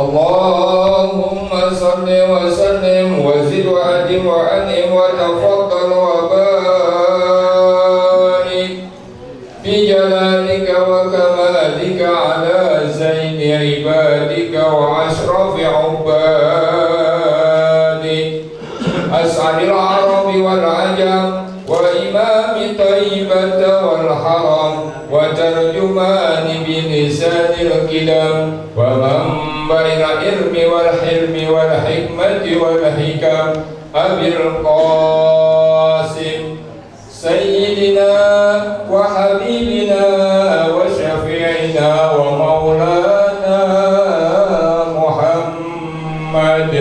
اللهم صل وسلم وزد وأدم وأنعم وتفضل وبارك بجلالك وكمالك على زين عبادك وأشرف عبادك أسعد العرب والعجم وإمام طيبة والحرم وترجمان بلسان الكلام ومنبع العلم والحلم والحكمة والحكم أبي القاسم سيدنا وحبيبنا وشفيعنا ومولانا محمد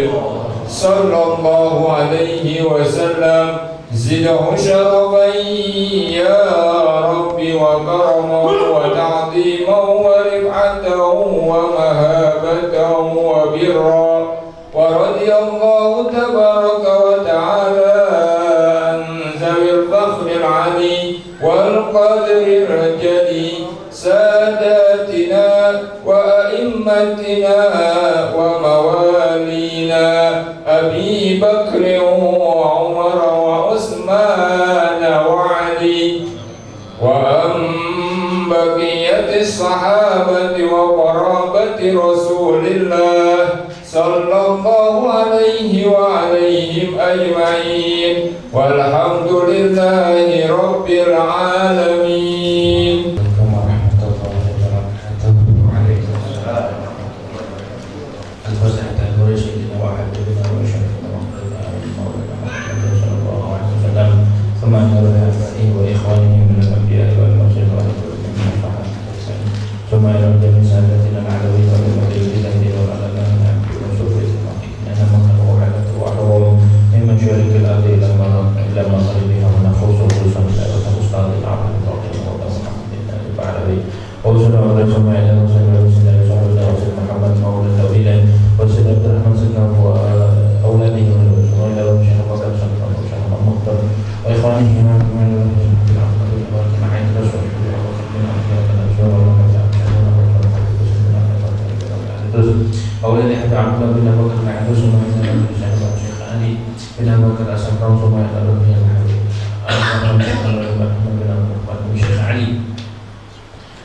صلى الله عليه وسلم زده شرفا يا ربي وكرما وتعظيما ورفعة ومهابة وبرا ورضي الله تبارك وتعالى عن ذوي الفخر العلي والقدر الجلي ساداتنا وأئمتنا وموالينا أبي بكر وعمر وعثمان وعلي وأن بقية الصحابة وقرابة رسول الله صلى الله عليه وعليهم أجمعين والحمد لله رب العالمين. ثم إلى آبائه وإخوانه من الأنبياء والمرسلين ثم إلى جميع سادتنا العلويين والمدينين والعلماء وصوفيه إنما كانوا وحدته وحرهم من مشارق الأرض إلى مغربها ونخص خصوصا إلى أستاذ العبد الفاضل محمد العربي وصلى الله ثم إلى رسول الله محمد مولى الأولين وسيد عبد الرحمن سكان وأولاده وإلى رسول الله مختار وإخوانه من أولاد أحد عبد الله بن أبي بكر معه ثم إلى الشيخ علي بن أبي بكر أسكر ثم إلى ربه الحبيب الشيخ علي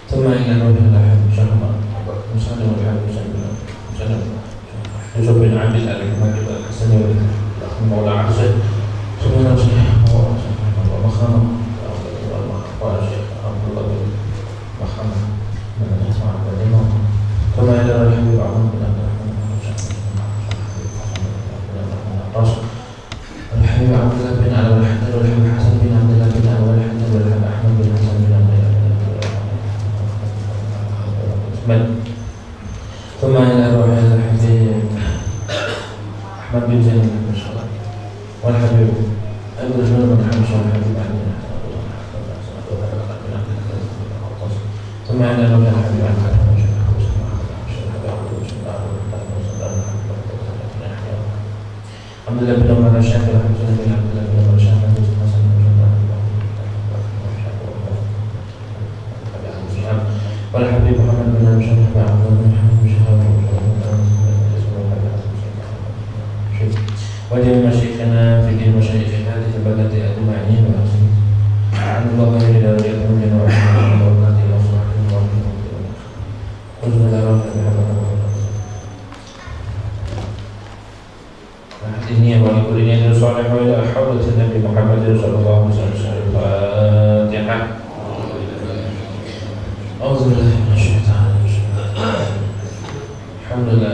ثم إلى ربه الحبيب شيخ مسلم والحبيب مسلم يوسف بن عبد الله بن الحسن مولى عبسة ثم إلى الشيخ ومخانه والشيخ عبد الله بن محمد من الإسماع والإمام ثم إلى الحبيب عمر بن عبد الرحمن الحبيب عبد الله بن علي والحداد والحبيب حسن بن عبد الله بن علي والحداد والحبيب أحمد بن حسن بن عبد الله ثم إلى روح الحبيب أحمد بن زين بن شرف والحبيب أبو رجل بن حمش والحبيب ثم إلى روح الحبيب عبد الله بن عمر الشافعي رحمه الله بن عبد الله بن عمر الشافعي والحبيب محمد بن المشرف مع عبد الله بن محمد بن شهاب وجميع مشايخنا في دين مشايخ هذه البلد أجمعين عن الله إلى رجالهم من وعلمهم وبركاته وصحبه وبركاته خذنا لرب بحبنا الدينية ولكل دين صالح وإلى حوضة النبي محمد صلى الله عليه وسلم. الفاتحة. أعوذ بالله من الشيطان الرجيم. الحمد لله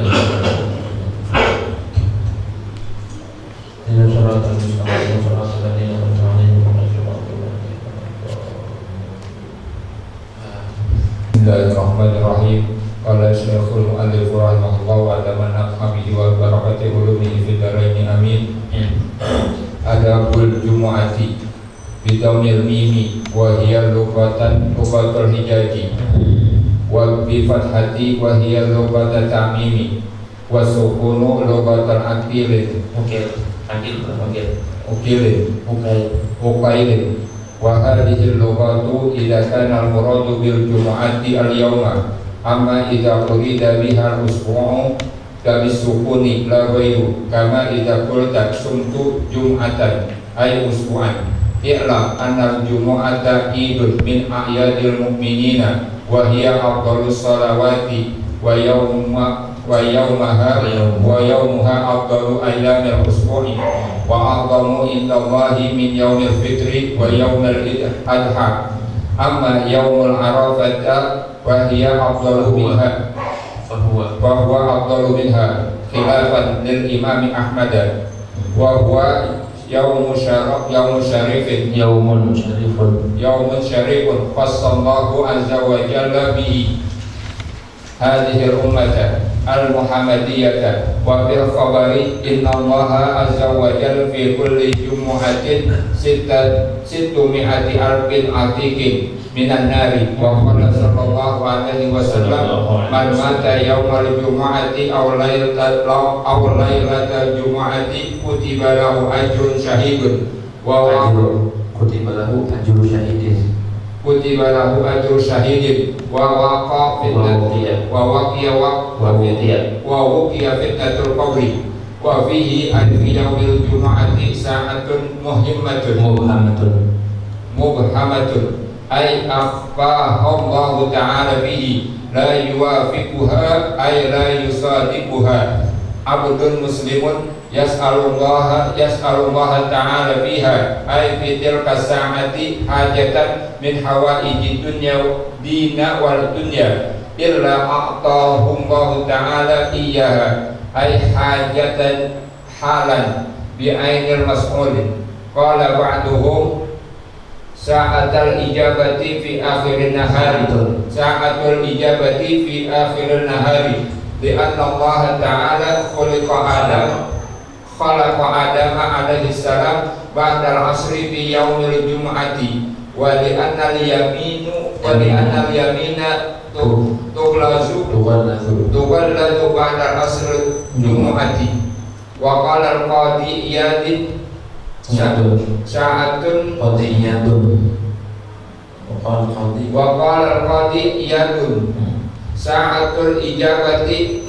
إن صراط المستقيم صراط الذين أنعمت عليهم غير المغضوب عليهم. بسم الله الرحمن الرحيم. قال الشيخ المؤلف رحمه الله وعلم نفعه وبركة علومه في الدارين آمين. Adabul Jumu'ati bidammil mimi wa hiya lughatan lughatul hijaji wa bi fathati wa hiya lughatul tamimi wa sukunu lughatul akil wa hadhihi lughatu idza kana al-muradu bil jumu'ati al-yawma amma idza urida biha al-usbu'u kabisukuni la ghairu kama idza qulta sumtu jum'atan ay usbu'an. I'lam anna al-jumu'ata idun min a'yadil mu'minina wa hiya afdalus salawati wa yawmuha afdalu ayyamil usbu'i wa a'zamu indallahi min yaumil fitri wa yaumil adha. Amma yaumul arafata wa hiya afdalu minha fahuwa afdalu minha khilafan lil imam Ahmad wa huwa yaumun syarifun khassallahu azza wa jalla bihi hadhihi al-ummata al-muhammadiyata wa fil khabari inna allaha azza wa jalla fi kulli jumu'atin sittumi'ati alfin atiqin minan nari wa qala sallallahu alaihi wasallam man mata yaumal jumu'ati aw lailatal jumu'ati kutiba lahu ajrun syahidun wa kutiba lahu ajru syahidin wa waqa fitnatul qabri wa fihi alfi yaumil jumu'ati sa'atun mubhamatun ay akhfahullahu ta'ala bihi la yuwafiquha ay la yusadiquha abdun muslimun yas'alullaha ta'ala biha ay fi tilka sa'ati hajatan min hawaiji dunya dina wal dunya illa a'tahullahu ta'ala iyyaha ay hajatan halan bi ainil mas'ulin. Qala ba'duhum sa'atul ijabati fi akhirin nahari li anna Allah ta'ala khalaqa Adam alaihi salam ba'da al-asri fi yaumil jumu'ati wa li anna al-yamina tughallazu ba'da al-asri jumu'ati wa qala al-qadi iyadin sa'atun wa qala al-qadi iyadun sa'atul ijabati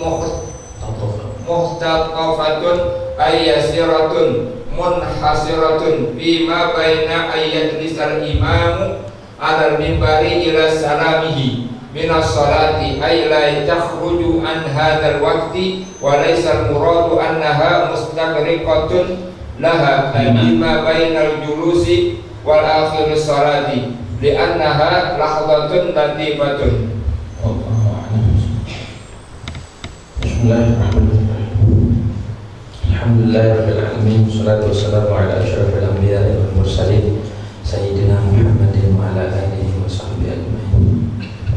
muhtaqafatun ay yasiratun munhasiratun bima baina ayyadlisal imamu alal mimbari ila salamihi minas salati ay la takhruju an hadzal waqti wa laysa al-muradu annaha mustaqriqatun laha bima bainal julusi wal akhir salati li'annaha lahdatun latifatun. Bismillahirrahmanirrahim. Alhamdulillahirabbil alamin, wassalatu wassalamu ala asyrafil anbiya'i wal mursalin sayyidina Muhammadin wa ala alihi wa sahbihi ajma'in.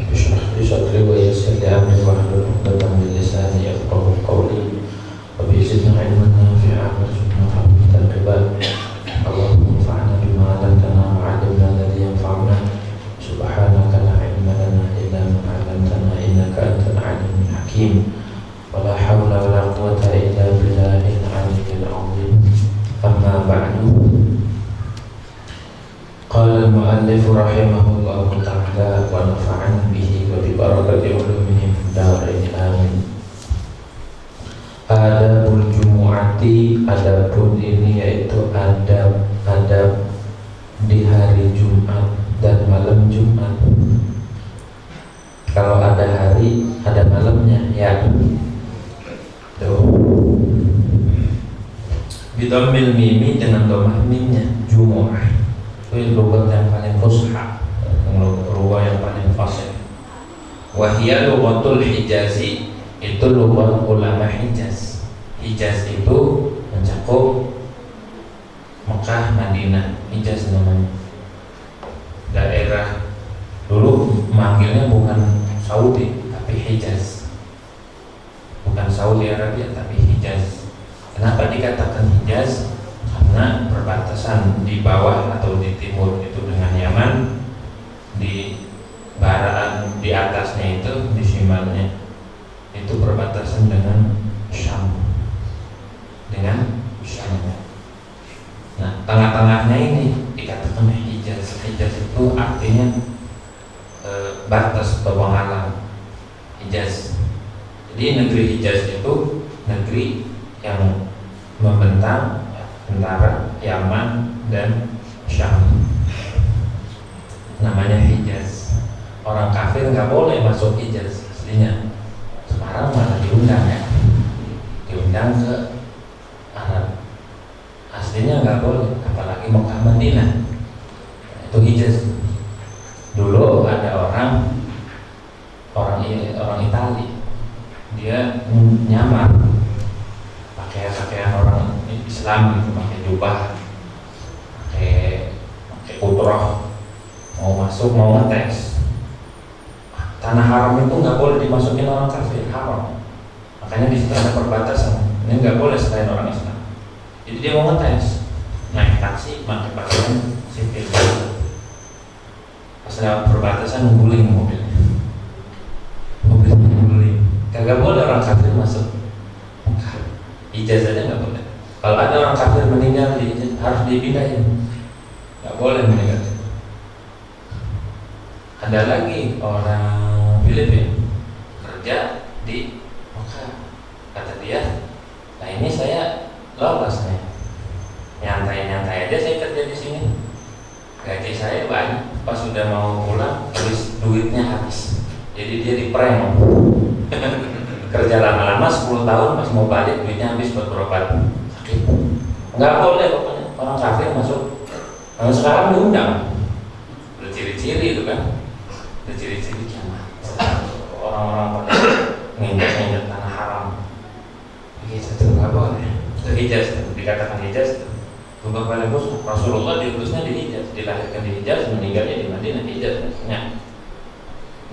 Bishrah li sadri wa yassir li amri wa hlul 'uqdatam min lisani yafqahu qawli wa bi zidni 'ilman nafi'an warzuqna fahman qibal. Allahumma anfa'na bima 'allamtana wa 'allimna alladhi yanfa'una subhanaka la 'ilma lana illa ma 'allamtana innaka antal 'alimul hakim. Wala hawla wala quwwata illa billahil aliyyil azim. Amma ba'du. Qala al-mu'allif rahimahullahu ta'ala wa nafa'ana bihi wa bi barakati ulumihi fid dharain amin. Adabul jumu'ati, adapun ini yaitu adab di hari Jumat dan malam Jumat. Kalau ada hari, ada malamnya ya. Bidammil mimi dengan dhammah mimnya, jumu'ah. Itu lughat yang paling fusha, lughat yang paling fasih. Wa hiya lughatul Hijazi, itu lughat ulama Hijaz. Hijaz itu mencakup Mekah, Madinah, Hijaz namanya. Daerah dulu manggilnya bukan Saudi tapi Hijaz. Bukan Saudi Arabia tapi Hijaz. Kenapa dikatakan Hijaz? Karena perbatasan di bawah atau di timur itu dengan Yaman, di barat di atasnya itu di shimalnya itu perbatasan dengan Syam, Nah, tengah-tengahnya ini dikatakan Hijaz. Hijaz itu artinya batas atau penghalang. Hijaz. Jadi negeri Hijaz itu negeri yang membentang antara Yaman dan Syam, namanya Hijaz. Orang kafir nggak boleh masuk Hijaz aslinya. Sekarang malah diundang ya, diundang ke Arab. Aslinya nggak boleh, apalagi Mekah Madinah. Itu Hijaz. Dulu ada orang Itali, dia nyamar pakaian orang Islam gitu, pakai jubah, pakai kutroh, mau masuk, mau ngetes. Tanah haram itu nggak boleh dimasukin orang kafir, haram. Makanya di situ ada perbatasan, ini nggak boleh selain orang Islam. Jadi dia mau ngetes, naik taksi pakai pakaian sipil. Pas lewat perbatasan guling mobilnya guling. Kagak boleh orang kafir masuk. Ijazahnya nggak boleh. Kalau ada orang kafir meninggal di Hijaz, harus dipindahin. Nggak boleh meninggal. Ada lagi orang Filipina kerja di Mekah. Kata dia, nah ini saya lolos nih. Nyantai aja saya kerja di sini. Gaji saya banyak. Pas sudah mau pulang, tulis duitnya habis. Jadi dia diprank. Kerja lama-lama 10 tahun, pas mau balik duitnya habis buat berobat sakit. Nggak boleh pokoknya orang kafir masuk. Nah, sekarang diundang. Berciri-ciri itu kan. Berciri-ciri kiamat. Orang-orang pada nginjak tanah haram. Begitu itu nggak boleh. Itu Hijaz, dikatakan Hijaz. Lubang paling khusus Rasulullah diutusnya di Hijaz, dilahirkan di Hijaz, meninggalnya di Madinah. Hijaz maksudnya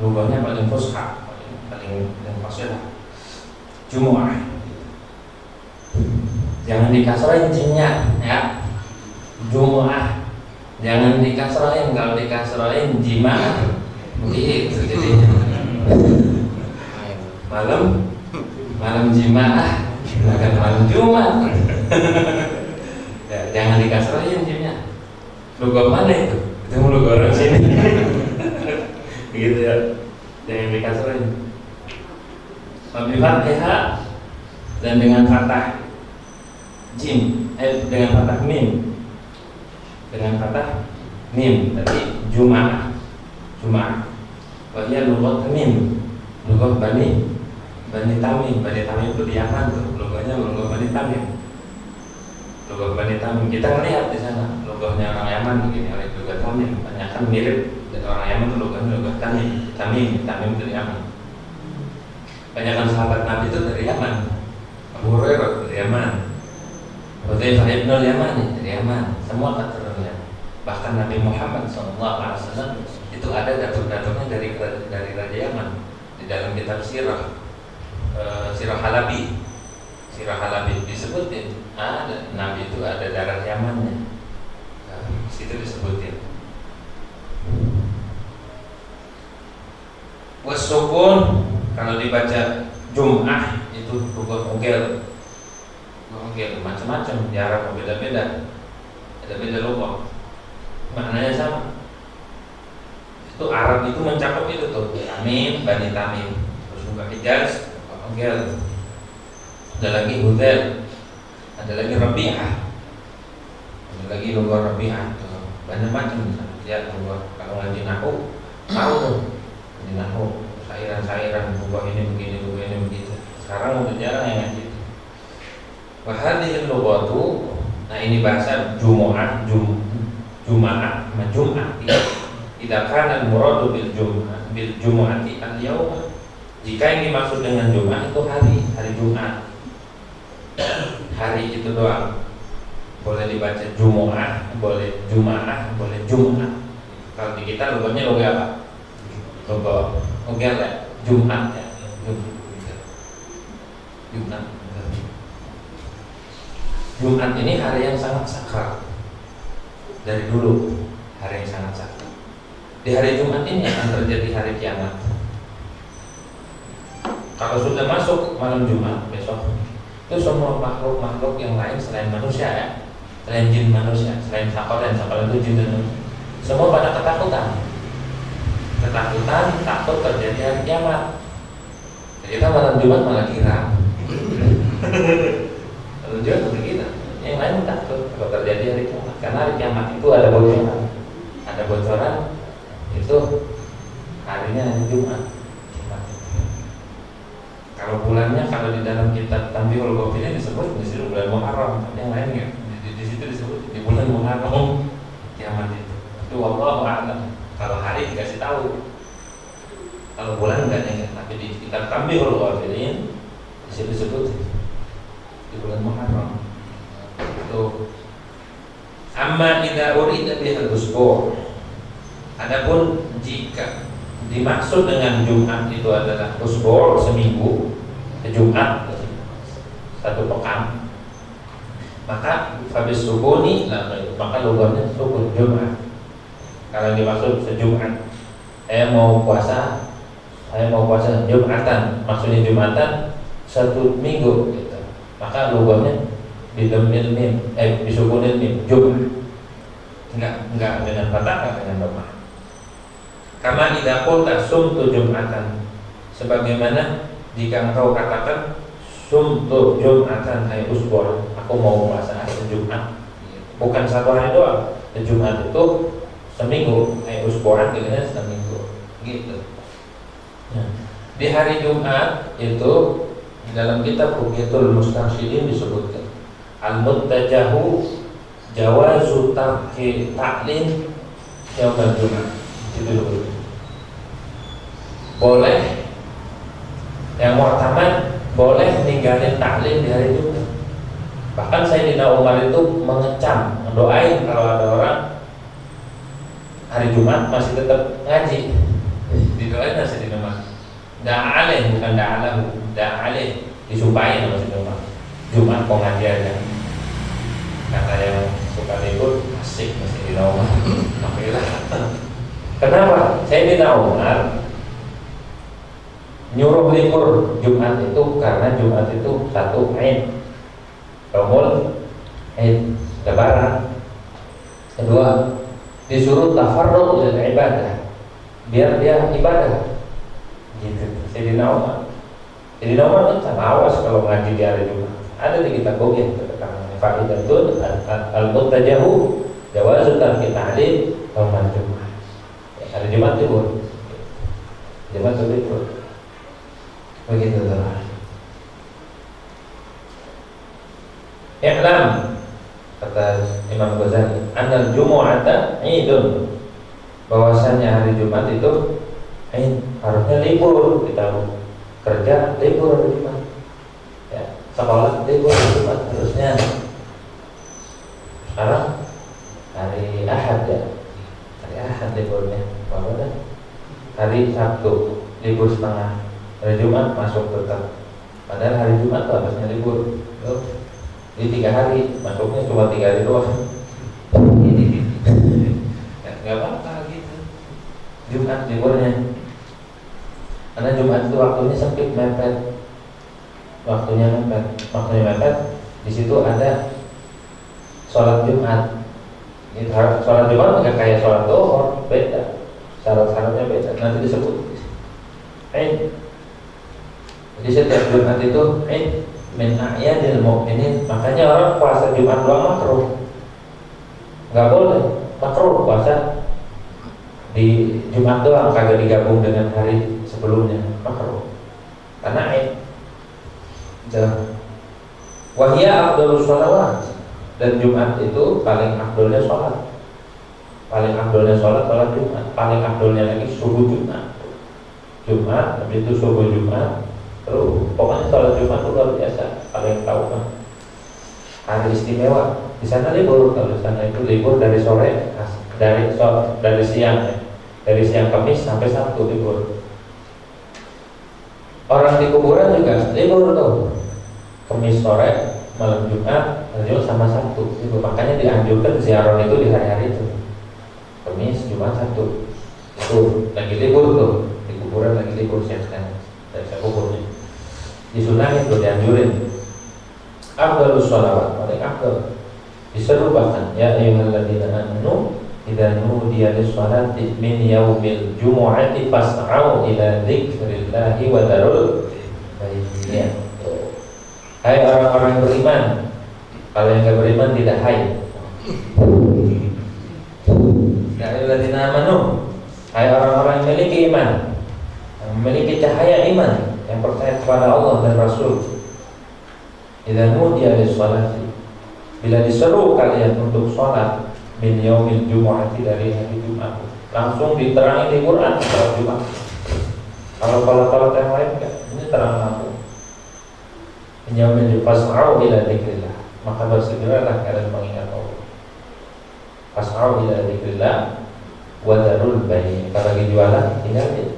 lubangnya paling fusha, paling fasih. Jumu'ah, jangan dikasrain jinnya ya. Jumu'ah jangan dikasrain, kalau dikasrain jima begitu jadinya. Malam jimaah, bukan malam Jumat. Ya, jangan dikasrain jimnya. Logo mana itu? Itu logo orang sini. Gitu ya. Jangan dikasrain. Fatihah dan dengan fathah jim, dengan fathah mim, tadi Jumaah. Wahia lugat mim, lugat Bani Tamim. Bani Tamim itu di Yaman tuh, logonya logo Bani Tamim. Logo Bani Tamim kita melihat di sana, logonya orang Yaman begini, logo Tamim, banyak kan mirip. Dan orang Yaman itu logonya logo Tamim itu di Yaman. Banyak sahabat Nabi itu dari Yaman. Abu Hurairah dari Yaman, Hudzaifah bin Yaman dari Yaman, semua keturunannya. Bahkan Nabi Muhammad SAW itu ada datuk-datuknya dari Raja Yaman. Di dalam kitab Sirah Halabi disebutin ada Nabi itu ada darah Yamannya. Situ disebutin. Wasukun kalau dibaca Jum'ah itu bukan ungkil macam-macam, jarak beda-beda logo, maknanya sama. Itu Arab itu mencakup itu tuh Tamim, Bani Tamim, terus juga Hijaz, ungkil. Ada lagi Hudzail, ada lagi Rabi'ah, ada lagi logo Rabi'ah, banyak macam ya logo. Kalau ngaji nahu tahu tuh ngaji nahu, sairan buku ini begini begitu. Sekarang udah jarang yang ngaji. Wahadil lughatu, nah ini bahasa Jumu'ah, Jum'ah. Idza kana al-muradu bil Jumu'ati al-yawm. Jika yang dimaksud dengan Jum'ah itu hari Jumat. Hari itu doang. Boleh dibaca Jumu'ah, boleh Jum'ah, boleh Jum'ah. Kalau di kita logonya logo apa? Logo ya, Jumat ya. Jumat ini hari yang sangat sakral. Dari dulu hari yang sangat sakral. Di hari Jumat ini akan terjadi hari kiamat. Kalau sudah masuk malam Jumat besok, itu semua makhluk yang lain selain manusia ya, selain jin manusia, selain sakal itu jin dan manusia, semua pada ketakutan, takut terjadi hari kiamat. Jadi kita malam Jumat malah kira Tujuan untuk kita. Yang lain takut kalau terjadi hari kiamat, karena hari kiamat itu ada bocoran. Ada bocoran itu harinya hari Jumat. Kalau bulannya, kalau di dalam kitab Tanbihul Ghafilin disebut di situ bulan Muharram, yang lain enggak. Di situ disebut di bulan Muharram kiamat itu. Itu wallahu a'lam. Kalau hari dikasih tahu. Kalau bulan enggak ada, tapi di kitab Tanbihul Ghafilin di situ disebut di bulan Muharram. Itu amma idza urida bihal usbu'. Adapun jika dimaksud dengan Jumat itu adalah usbu', seminggu, Jumat satu pekan, maka habis sukuni, maka logonya sukun Jumat. Kalau dimaksud sejumat, saya mau puasa Jumatan, maksudnya Jumatan satu minggu, gitu. Maka logonya bidamil mim, bisukunin mim, Jumat. Enggak dengan fathah, dengan dhammah. Karena idza qulta sumtu Jum'atan, sebagaimana jika engkau katakan sumtu Jum'atan ay usbu', aku mau puasa hari Jumat, bukan satu hari doang. Jumat itu seminggu, ay usbu'an artinya seminggu, gitu. Nah, di hari Jumat itu di dalam kitab Ruqyatul Mustarsyidin disebutkan al-muttajahu jawazu tarki ta'lim yaumul Jumat. Itu dulu. Boleh yang mu'tamad boleh ninggalin taklim di hari Jumat. Bahkan Sayyidina Umar itu mengecam, mendoain kalau ada orang hari Jumat masih tetap ngaji. Didoain Sayyidina Umar. Da'aleh, bukan da'alahu, da'aleh, disumpahin sama Sayyidina Umar. Jumat kok ngaji aja. Kata yang suka libur asik Sayyidina Umar. Akhirnya kenapa? Sayyidina Umar nyuruh libur Jumat itu karena Jumat itu satu Aid, Yaumul Aid, Lebaran. Kedua, disuruh tafarruq lil ibadah, biar dia ibadah. Gitu. Sayyidina Umar kan awas kalau ngaji di hari Jumat. Ada di kitab Bukit tentang faidatun al-muttajahu jawazu tarki ta'lim yaumul Jumat. Hari Jumat libur, Jumat libur, begitu teman. I'lam, kata Imam Ghazali, annal Jumu'ata Idun, bahwasannya hari Jumat itu harusnya libur. Kita kerja libur hari Jumat, ya, sekolah libur hari Jumat harusnya. Sekarang hari Ahad, ya, hari Ahad liburnya. Hari Sabtu libur setengah, hari Jumat masuk tetap. Padahal hari Jumat tuh harusnya libur. Di 3 hari masuknya cuma 3 hari doang. Nggak apa-apa gitu. Jumat liburnya. Karena Jumat itu waktunya sempit, mepet. Waktunya mepet. Di situ ada sholat Jumat. Sholat Jumat nggak kayak sholat Zuhur, beda. Syarat-syaratnya beda, nanti disebut Jadi setiap Jumat itu min a'yadil mu'minin. Makanya orang puasa Jumat doang makruh, nggak boleh makruh puasa di Jumat doang, kagak digabung dengan hari sebelumnya, makruh karena wahya afdhalus sholawat, dan Jumat itu paling afdolnya sholat. Paling afdolnya sholat Jumat, paling afdolnya lagi subuh Jumat. Habis itu subuh Jumat, terus pokoknya sholat Jumat itu luar biasa, paling tahu kan. Hari istimewa, di sana libur, kalau di sana itu libur dari sore, dari siang, dari siang Kamis sampai Sabtu libur. Orang di kuburan juga libur tuh, Kamis sore, malam Jumat, sama Sabtu libur. Makanya dianjurkan ziarah itu di hari-hari itu. Kamis, Jumat, Sabtu itu lagi libur tuh, di kuburan lagi libur siang-siang dari kuburnya. Disunahin tuh, dianjurin. Afdhalus sholawat, paling afdal. Diseru bahkan, ya ayyuhalladzina amanu idza nudiya lis-sholati min yaumil jumu'ati fas'au ila dzikrillahi wa dzarul bai'ah. Hai orang-orang yang beriman. Kalau yang nggak beriman tidak hai. Ya ayyuhalladzina amanu. Hai orang-orang yang memiliki iman, yang memiliki cahaya iman, yang percaya kepada Allah dan Rasul. Idza nudiya lis-shalati, bila diseru kalian untuk sholat, min yaumil jumu'ati, dari hari Jumat, langsung diterangi di Quran sholat Jumat. Kalau yang lain enggak, ini terang langsung. Min yaumil jumu'ati fas'au ila dzikrillah, maka bersegeralah kalian mengingat Allah. Fas'au ila dzikrillah wa dzarul bai'. Kalau lagi jualan tinggalin.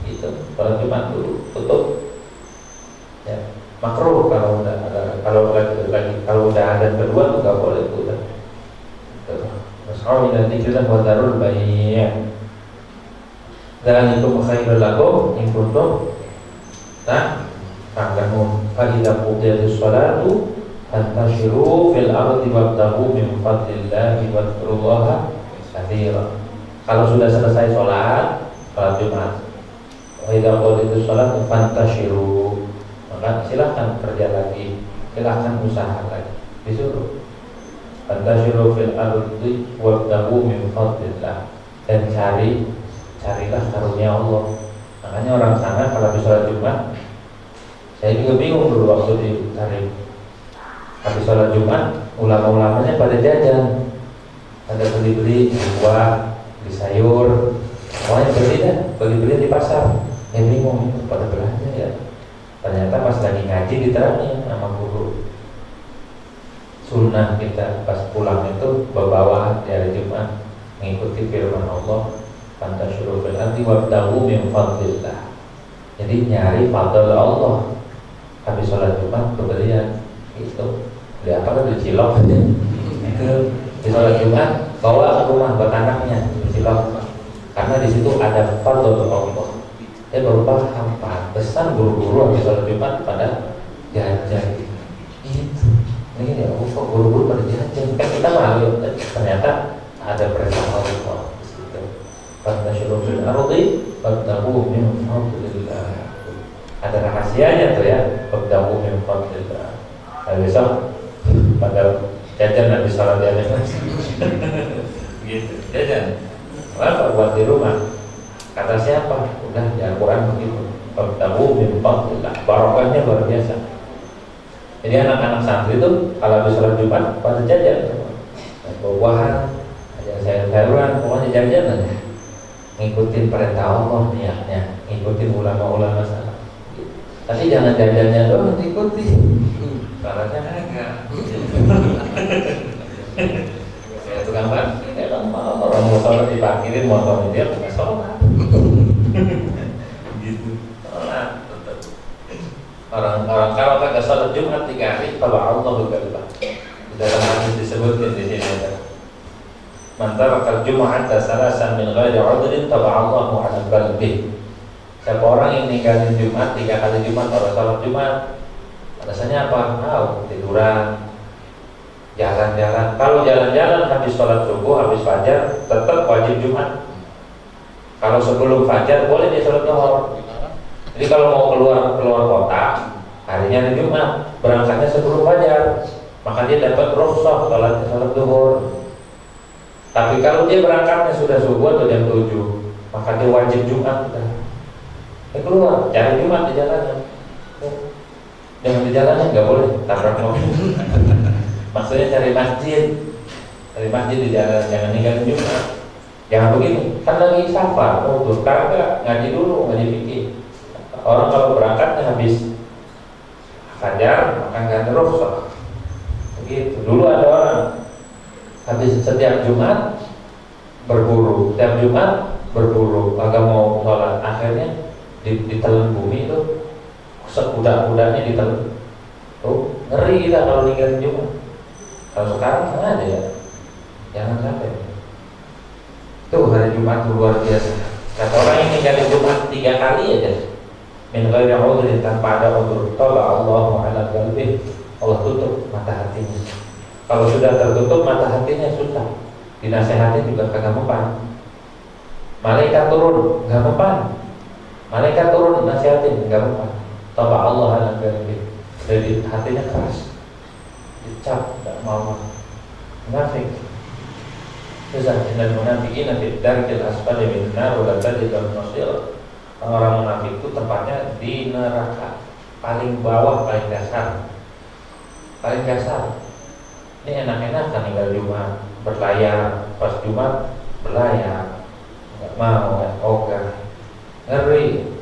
Itu sholat Jumat dulu, tutup. Ya, makruh kalau udah ada, kalau udah ada kedua tuh nggak boleh tuh. Mas'au ila dzikrillah wa dzarul bai'. Dzalikum khairul lakum in kuntum ta'lamun. Fa idza qudiyatis shalatu fantashiru fil ardi wabtaghu min fadlillahi wadhkurullaha katsiran. Kalau sudah selesai sholat Jumat, wa idza qudiyatis shalatu fantashiru, maka silahkan kerja lagi, silahkan usaha lagi, disuruh. Fantashiru fil ardi wabtaghu min fadlillah, dan carilah karunia Allah. Makanya orang sana kalau habis sholat Jumat, saya juga bingung dulu waktu di Tarim. Habis sholat Jumat, ulama-ulamanya pada jajan, ada beli-beli buah, beli sayur, pokoknya beli di pasar. Saya bingung, itu pada belanja ya. Ternyata pas lagi ngaji diterangin sama guru. Sunnah kita pas pulang itu berbawa di hari Jumat, mengikuti firman Allah, fantashiru fil ardi wabtaghu min fadlillah. Jadi nyari fadl Allah. Habis sholat Jumat pembelian itu, beli apa kan, beli cilok aja. Di sholat Jumat bawa ke rumah buat anaknya cilok, karena di situ ada fadl Allah. Dia baru paham, pantesan guru-guru habis sholat Jumat pada jajan. Itu ini ya, kok guru-guru pada jajan? Kan kita malu, ternyata ada perintah Allah. Fantashiru fil ardi wabtaghu min fadlillah. Ada rahasianya tuh ya, wabtaghu min fadlillah. Nah, besok pada jajan habis salat ya. Gitu, jajan. Apa buat di rumah? Kata siapa? Udah di Al-Quran begitu. Wabtaghu min fadlillah. Barokahnya luar biasa. Jadi anak-anak santri itu kalau habis salat Jumat pada jajan, buah-buahan, ada sayur-sayuran, pokoknya jajan aja. Ngikutin perintah Allah niatnya, ngikutin ulama-ulama sana. Tapi jangan jajannya doang diikuti. Salatnya agak. Saya tukang parkir, ya mau orang mau sholat diparkirin motornya dia nggak sholat. Gitu. Sholat tetap. Orang kalau kagak sholat Jumat 3 hari, kalau Allah berkata di dalam hadis disebutkan di sini. Man taraka al-jum'ata salasan min ghairi 'udhrin taba'allahu 'ala qalbihi. Siapa orang yang ninggalin Jumat 3 kali Jumat atau salat Jumat, alasannya apa? Tiduran, jalan-jalan. Kalau jalan-jalan habis sholat subuh, habis fajar, tetap wajib Jumat. Kalau sebelum fajar boleh dia sholat zuhur. Jadi kalau mau keluar kota, harinya hari Jumat, berangkatnya sebelum fajar, maka dia dapat rukhsah sholat zuhur. Tapi kalau dia berangkatnya sudah subuh atau jam 7, maka dia wajib Jumat. Dia keluar, cari Jumat di jalannya. Jangan di jalannya, nggak boleh tabrak mobil. Maksudnya cari masjid di jalan, jangan ninggalin Jumat. Jangan begini, kan lagi safar, tuh kagak ngaji dulu, ngaji fikih. Orang kalau berangkatnya habis fajar, maka nggak ada rukhsah. Begitu. Dulu ada orang habis setiap Jumat berburu, agak mau sholat, akhirnya ditelan bumi itu, kuda-kudanya ditelan. Tuh ngeri kita kalau ninggalin Jumat. Kalau sekarang kan ada ya, jangan sampai. Tuh hari Jumat luar biasa. Kata orang yang ninggalin Jumat 3 kali aja, min ghairi 'udhrin, tanpa ada udhur, tala Allahu 'ala qalbihi, Allah tutup mata hatinya. Kalau sudah tertutup mata hatinya susah, dinasehatin juga kagak mempan. Malaikat turun nggak mempan, malaikat turun nasihatin nggak mempan. Taba Allah ala qalbi, Jadi hatinya keras, dicap, tidak mau munafik. Susah. Dan munafikin nanti darkil asfali min nar wa la tajidul nasir. Orang munafik itu tempatnya di neraka paling bawah, paling dasar. Paling dasar. Ini enak-enak kan tinggal Jumat berlayar, pas Jumat berlayar, nggak mau, ogah, ngeri.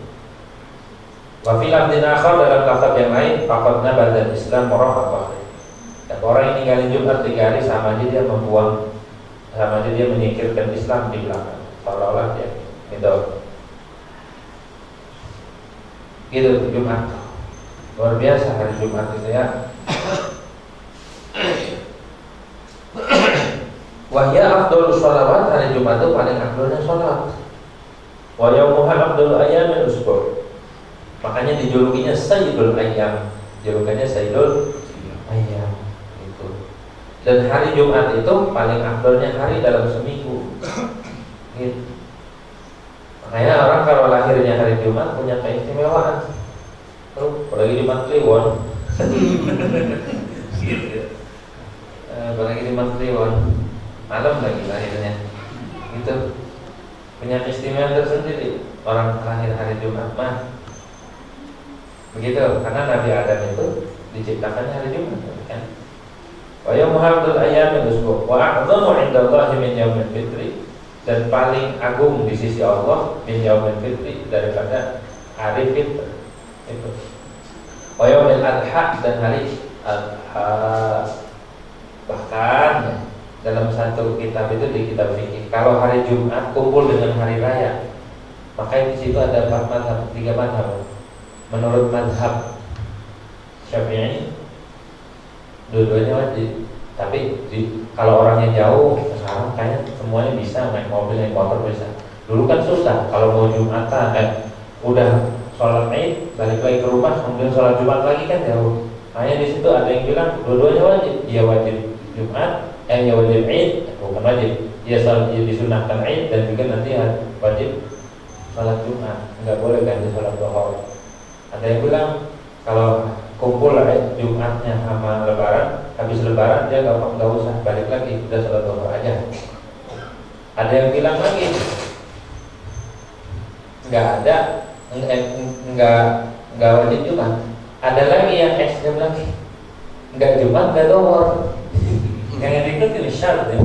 Wa fil abdin akhar, dalam lafaz yang lain, faqadna badan Islam muraqabah. Dan orang yang ninggalin Jumat 3 hari sama aja dia membuang, sama aja dia menyingkirkan Islam di belakang. Seolah-olah dia gitu. Gitu Jumat. Luar biasa hari Jumat itu ya. Wahya afdhalus sholawat, hari Jumat itu paling afdhalnya sholat. Wa yaumuha afdhalu ayyamil usbu'. Makanya dijulukinya Sayyidul Ayyam. Julukannya Sayyidul Ayyam itu. Dan hari Jumat itu paling afdhalnya hari dalam seminggu. Gitu. Makanya orang kalau lahirnya hari Jumat punya keistimewaan. Tuh, apalagi Jumat Kliwon. Gitu. Apalagi Jumat Kliwon. Malam lagi lahirnya, itu punya keistimewaan tersendiri orang lahir hari Jumat mah. Begitu, karena Nabi Adam itu diciptakannya hari Jumat, kan? Wa yaumul ayyamil usbu' wa a'dhamu 'indallahi min yaumil fitri, dan paling agung di sisi Allah min yaumil fitri, daripada hari fitr itu. Wa yaumil adha, dan hari adha. Bahkan dalam satu kitab itu, di kitab fikih, kalau hari Jumat kumpul dengan hari raya, maka di situ ada 4 mazhab, 3 mazhab. Menurut mazhab Syafi'i, dua-duanya wajib. Tapi kalau orangnya jauh, sekarang kayaknya semuanya bisa, naik mobil, naik motor bisa. Dulu kan susah, kalau mau Jumatan, udah sholat Id, balik lagi ke rumah, kemudian sholat Jumat lagi kan jauh. Makanya di situ ada yang bilang dua-duanya wajib. Dia wajib Jumat, ya wajib Id, bukan wajib. Dia disunahkan Id, dan juga nanti wajib sholat Jumat. Enggak boleh ganti sholat Zuhur. Ada yang bilang kalau kumpul Jumatnya sama Lebaran, habis Lebaran dia nggak usah balik lagi, udah sholat Zuhur aja. Ada yang bilang lagi nggak wajib Jumat. Ada lagi yang ekstrem lagi, nggak Jumat nggak Zuhur. Yang ikut ini syarat.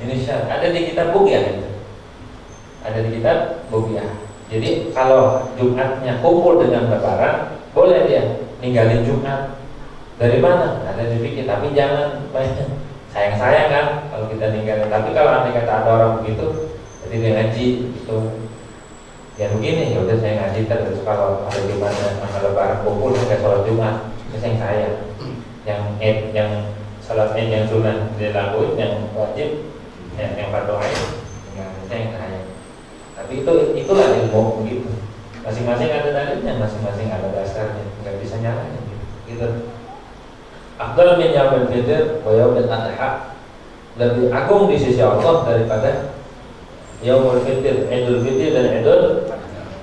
Ini syarat. Ada di kitab Bughiyah. Ada di kitab Bughiyah. Jadi kalau Jumatnya kumpul dengan Lebaran, boleh dia ninggalin Jumat. Dari mana? Ada di fikih, tapi jangan sayang-sayang kan kalau kita ninggalin. Tapi kalau andai kata ada orang begitu, jadi dia ngaji itu, ya begini, ya udah saya ngaji terus. Kalau ada Jumatnya sama Lebaran kumpul, saya sholat Jumat, itu sayang. Yang salat Id yang sunnah dilakuin, yang wajib, yang fardu ain, sayang. Tapi itulah ilmu begitu. Masing-masing ada dalilnya, masing-masing ada dasarnya, nggak bisa nyalain gitu. Afdal min yaumil fitr wa yaumil adha, lebih agung di sisi Allah daripada yaumul fitr, Idul Fitri dan Idul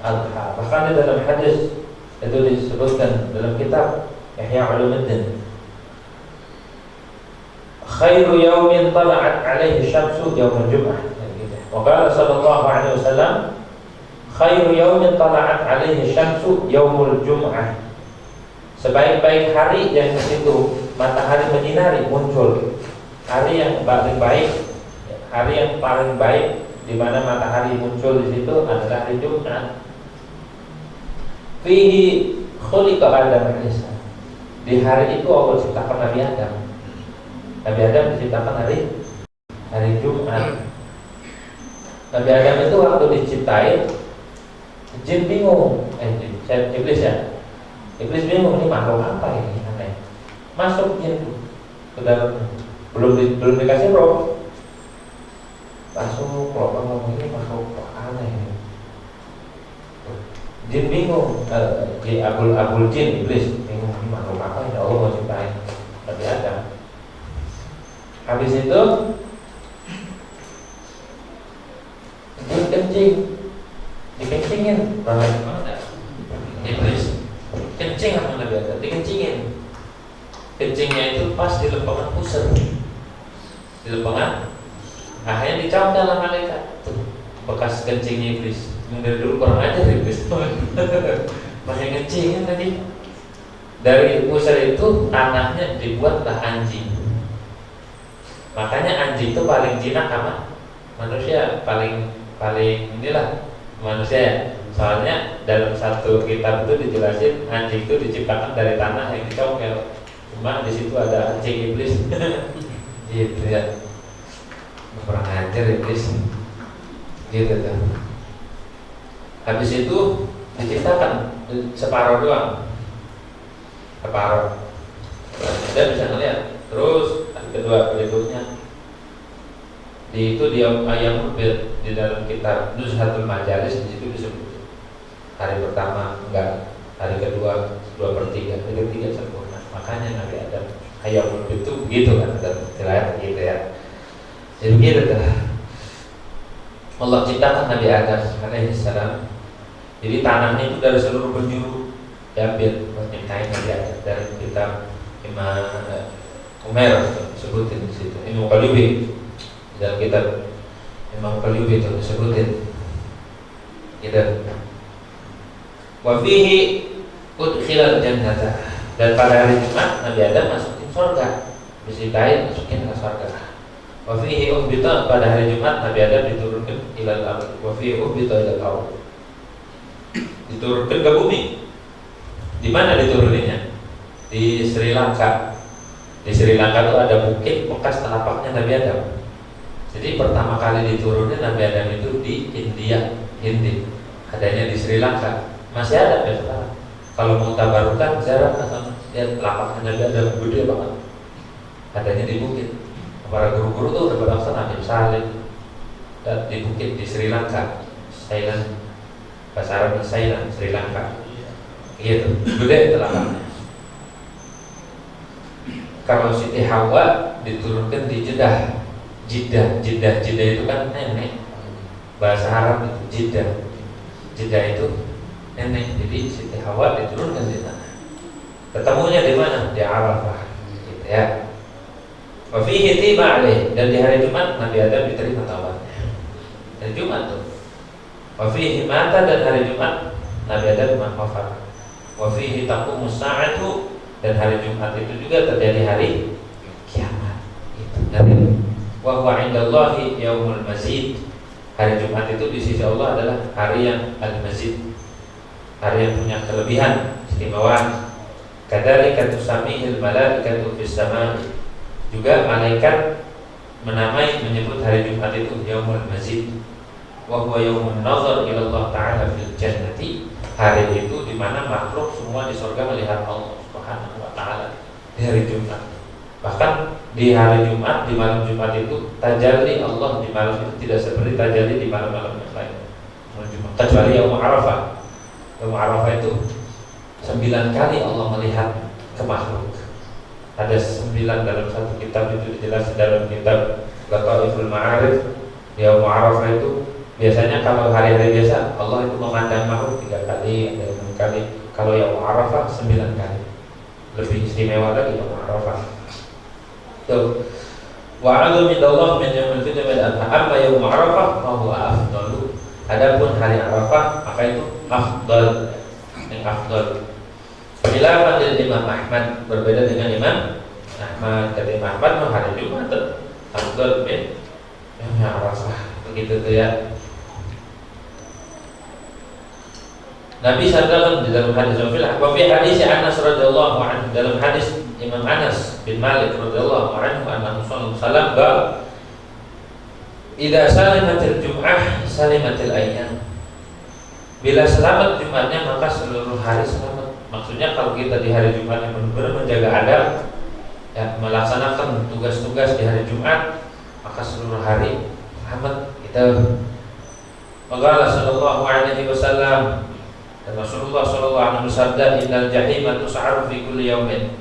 Adha. Bahkan di dalam hadis itu disebutkan dalam kitab Ihya Ulumuddin, khairu yaumin tala'at alaihi syamsu yaumul jum'ah. Wa qala sallallahu alaihi wasallam, khairu yaumin tala'at alaihi syamsu yaumul jum'ah. Sebaik-baik hari yang di situ matahari menyinari, muncul. Hari yang paling baik, hari yang paling baik di mana matahari muncul di situ adalah hari Jumat. Fihi khuliqa Adam alaihissalam. Di hari itu Allah ciptakan Nabi Adam. Nabi Adam diciptakan hari Jumat. Nabi Adam itu waktu diciptain, jin bingung, iblis ya. Iblis bingung, ini makhluk apa ini aneh. Masuk jin ke dalam, belum dikasih roh. Masuk, kalau ngomong ini makhluk aneh. Jin bingung, abul jin, iblis bingung, ini makhluk apa ini Allah mau ciptain Nabi Adam. Habis itu dikencingin, iblis kencing apa Nabi Adam, dikencingin. kencingnya itu pas di lempengan pusar, di lempengan. Akhirnya dicongkel sama malaikat. Tuh, bekas kencingnya iblis. Yang dari dulu kurang ajar iblis. Pakai kencingnya tadi. Dari pusar itu tanahnya dibuatlah anjing. Makanya anjing itu paling jinak sama manusia, paling inilah manusia ya. Soalnya dalam satu kitab itu dijelasin anjing itu diciptakan dari tanah yang dicongkel. Cuma di situ ada anjing iblis. Gitu ya. Kurang ajar iblis. Gitu tuh. Habis itu diciptakan separuh doang. Separuh. Kita bisa ngeliat. Terus kedua berikutnya di ayam berbeda di dalam kitab Nuzhatul Majalis, di situ disebut hari pertama enggak, hari kedua 2/3, hari ketiga sempurna. Makanya Nabi Adam ayam berbeda itu begitu kan, dan istilahnya begitu ya. Jadi begitu dah. Allah ciptakan Nabi Adam alaihissalam. Jadi tanahnya itu dari seluruh penjuru diambil menyertai Nabi Adam dari kitab Imam Umair sebutin di situ. Imam Qalyubi dalam kitab Imam Qalyubi itu disebutin. Gitu. Wa fihi udkhilal jannata, dan pada hari Jumat Nabi Adam masukin surga, disitahin masukin ke surga. Wa fihi uhbita, pada hari Jumat Nabi Adam diturunkan ilal ardh. Wa fihi uhbita ilal ardh, diturunkan ke bumi. Di mana dituruninnya? Di Sri Lanka. Di Sri Lanka itu ada bukit bekas telapaknya Nabi Adam. Jadi pertama kali diturunin Nabi Adam itu di India, Hindi. Adanya di Sri Lanka. Masih ada ya sekarang. Kalau mau tabarukan jarang kan lihat telapaknya Nabi Adam gede banget. Adanya di bukit. Para guru-guru tuh udah berangkat Nabi Salim dan di bukit di Sri Lanka, Thailand, bahasa Arab Thailand, Sri Lanka. Gitu, gede telapaknya. Kalau Siti Hawa diturunkan di Jeddah, Jeddah itu kan nenek. Bahasa Arab itu Jeddah itu nenek. Jadi Siti Hawa diturunkan di sana. Ketemunya di mana? Di Arafah, gitu ya. Wa fihi tiba alaih, dan di hari Jumat Nabi Adam diterima taubatnya. Hari Jumat tuh. Wa fihi mata, dan hari Jumat Nabi Adam wafat. Wa fihi taqumus sa'atu, dan hari Jumat itu juga terjadi hari kiamat. Itu dari wa huwa 'indallahi yaumul mazid. Hari Jumat itu di sisi Allah adalah hari yang al-mazid, hari yang punya kelebihan, istimewaan. Kadzalika tusamihil malaikatu fis sama'. Juga malaikat menyebut hari Jumat itu yaumul mazid. Wa huwa yaumun nazar ila Allah taala fil jannati. Hari itu di mana makhluk semua di surga melihat Allah Subhanahu wa taala di hari Jumat. Bahkan di hari Jumat, di malam Jumat itu tajalli Allah di malam itu tidak seperti tajalli di malam-malam yang lain. Kecuali Yaum Arafah. Yaum Arafah itu 9 kali Allah melihat ke makhluk. Ada 9 dalam satu kitab, itu dijelaskan dalam kitab Lataiful Ma'arif. Yaum Arafah itu biasanya kalau hari-hari biasa Allah itu memandang makhluk 3 kali, ada 6 kali. Kalau Yaum Arafah 9 kali. Lebih istimewa lagi Yaum Arafah. Tuh. Wa 'alu min Allah min yaumil fitr wal adha. Amma Yaum Arafah fa huwa afdalu. Adapun hari Arafah maka itu afdal, yang afdal. Khilafan dari Imam Ahmad, berbeda dengan Imam Ahmad. Kata Imam Ahmad hari Jumat afdal min Yaum Arafah. Begitu tuh ya. Nabi SAW di dalam hadis wa fi hadis Anas radhiyallahu anhu, dalam hadis Imam Anas bin Malik radhiyallahu anhu annahu sallallahu alaihi wasallam qala idza salimatil jum'ah salimatil ayyam. Bila selamat Jumatnya maka seluruh hari selamat. Maksudnya kalau kita di hari Jumat yang benar-benar menjaga adab, ya, melaksanakan tugas-tugas di hari Jumat, maka seluruh hari selamat kita. Maka sallallahu alaihi wasallam, dan Rasulullah sallallahu alaihi wasallam, innal jahima tus'aru fi kulli yaumin.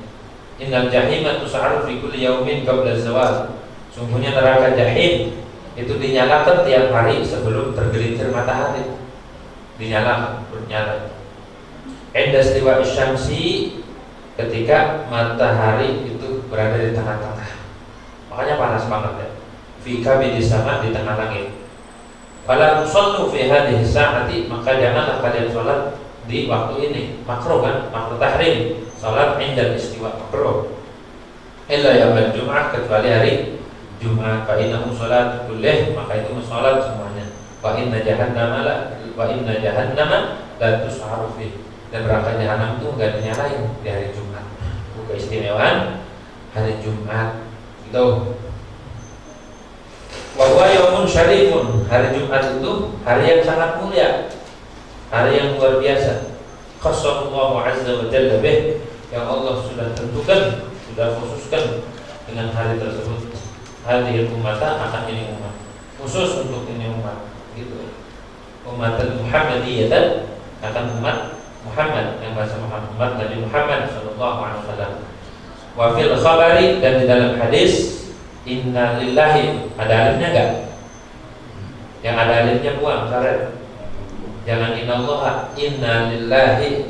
Innal jahima tus'aru fi kulli yaumin qabla zawal. Sungguhnya neraka jahim itu dinyalakan tiap hari sebelum tergelincir matahari. Dinyalakan, bernyala. Inda istiwa syamsi, ketika matahari itu berada di tengah-tengah. Makanya panas banget ya. Fi kabidis sama, di tengah langit. Fala tusallu fi hadhihi sa'ati, maka janganlah kalian sholat di waktu ini. Makruh kan? Makruh tahrim. Sholat inda istiwa, makruh. Illa yaumul Jum'ah, kecuali hari Jumat. Fa innahu sholat kullih, maka itu sholat semuanya. Wa inna jahannama la tus'aru fi. Dan neraka jahanam itu enggak dinyalain di hari Jumat. Itu keistimewaan hari Jumat. Itu. Wa huwa yaumun syarifun. Hari Jumat itu hari yang sangat mulia, hari yang luar biasa. Khassallahu azza wa jalla bih, yang Allah sudah tentukan, sudah khususkan dengan hari tersebut. Hadhihi ummata, akan ini umat, khusus untuk ini umat, gitu. Umat Muhammadiyah, akan umat Muhammad, yang bahasa Muhammad Nabi Muhammad sallallahu alaihi wasallam. Wa fil khabari, dan di dalam hadis, inna lillahi, ada alifnya enggak? Yang ada alifnya buang, karet. Jangan innallaha, inna lillahi.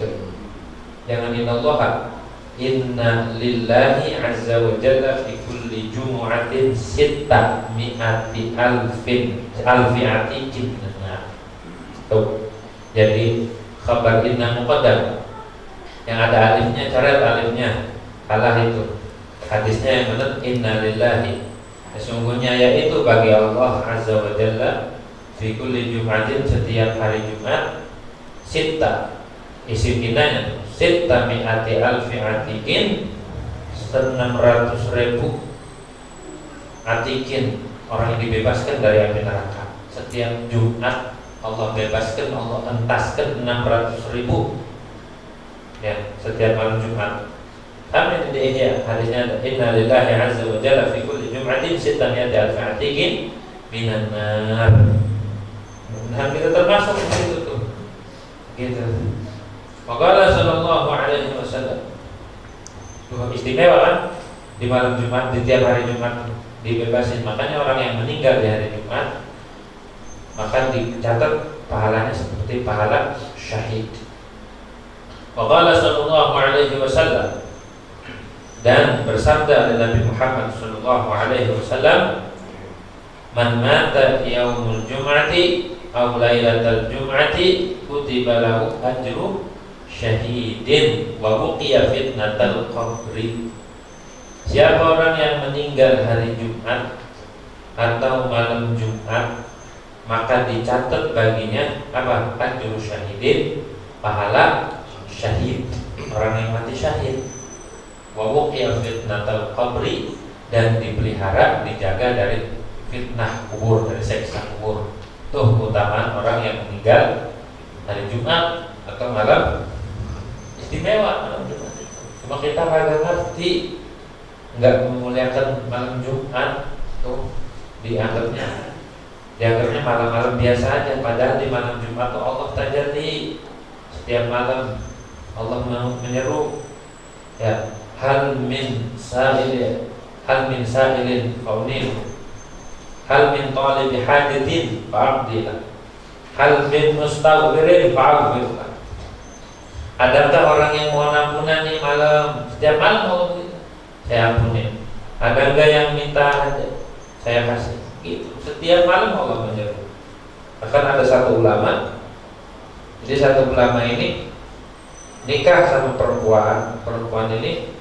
Jangan innallaha, inna lillahi azza wa jalla fi kulli jumu'atin sitta mi'ati alfi'ati. Tuh. Jadi khabar inna muqaddam, yang ada alifnya, coret alifnya, kalah itu. Hadisnya yang benar, inna lillahi, sesungguhnya yaitu bagi Allah azza wa jalla, fi kulli jum'atin, setiap hari Jumat, sitta, isi kinanya tuh, sitta mi'ati alfi atikin, 600.000 atikin, orang yang dibebaskan dari api neraka. Setiap Jumat Allah bebaskan, Allah entaskan 600.000 ya, setiap malam Jumat. Kami di Ihya hadisnya, inna lillahi azza wa jalla fi kulli jum'atin sitta mi'ati alfi atikin minan nar. Nah, kita termasuk di situ tuh. Gitu. Maka sallallahu alaihi wasallam, tuh istimewa kan di malam Jumat, di tiap hari Jumat dibebasin. Makanya orang yang meninggal di hari Jumat, maka dicatat pahalanya seperti pahala syahid. Waqala sallallahu alaihi wasallam, dan bersabda Nabi Muhammad sallallahu alaihi wasallam, man mata yaumul jum'ati aw lailatal jum'ati kutiba lahu ajru syahidin wa buqiya fitnatal qabri. Siapa orang yang meninggal hari Jumat atau malam Jumat, maka dicatat baginya apa? Ajru syahidin, pahala syahid, orang yang mati syahid. Wa wuqiya fitnatal qabri, dan dipelihara, dijaga dari fitnah kubur, dari siksa kubur. Tuh keutamaan orang yang meninggal hari Jumat atau malam istimewa malam Jumat itu. Cuma kita kagak ngerti, enggak memuliakan malam Jumat tuh, dianggapnya malam-malam biasa aja. Padahal di malam Jumat tuh Allah tajalli. Setiap malam Allah menyeru, ya, hal min sa'ilin qaunin, hal min talibi haditin fa'abdilah, hal min mustaghfirin fa'aghfirlah. Adakah orang yang mohon ampunan nih malam? Setiap malam Allah begitu, saya ampuni. Ada enggak yang minta, saya kasih. Gitu. Setiap malam Allah menyeru. Bahkan ada satu ulama, jadi satu ulama ini nikah sama perempuan ini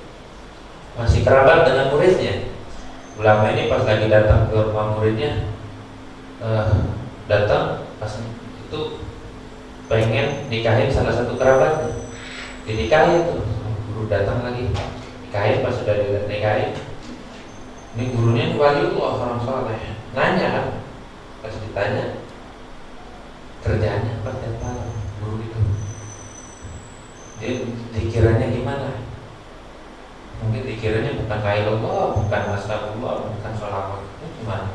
masih kerabat dengan muridnya. Ulama ini pas lagi datang ke rumah muridnya, datang pas itu pengen nikahin salah satu kerabatnya, dinikahin tuh. Guru datang lagi, nikahin. Pas sudah dinikahin, ini gurunya waliullah, orang saleh. Nanya kan, pas ditanya kerjanya apa tiap malam, guru itu dia dikiranya gimana? Mungkin dikiranya bukan kailullah, bukan astagfirullah, bukan sholawat. Gimana?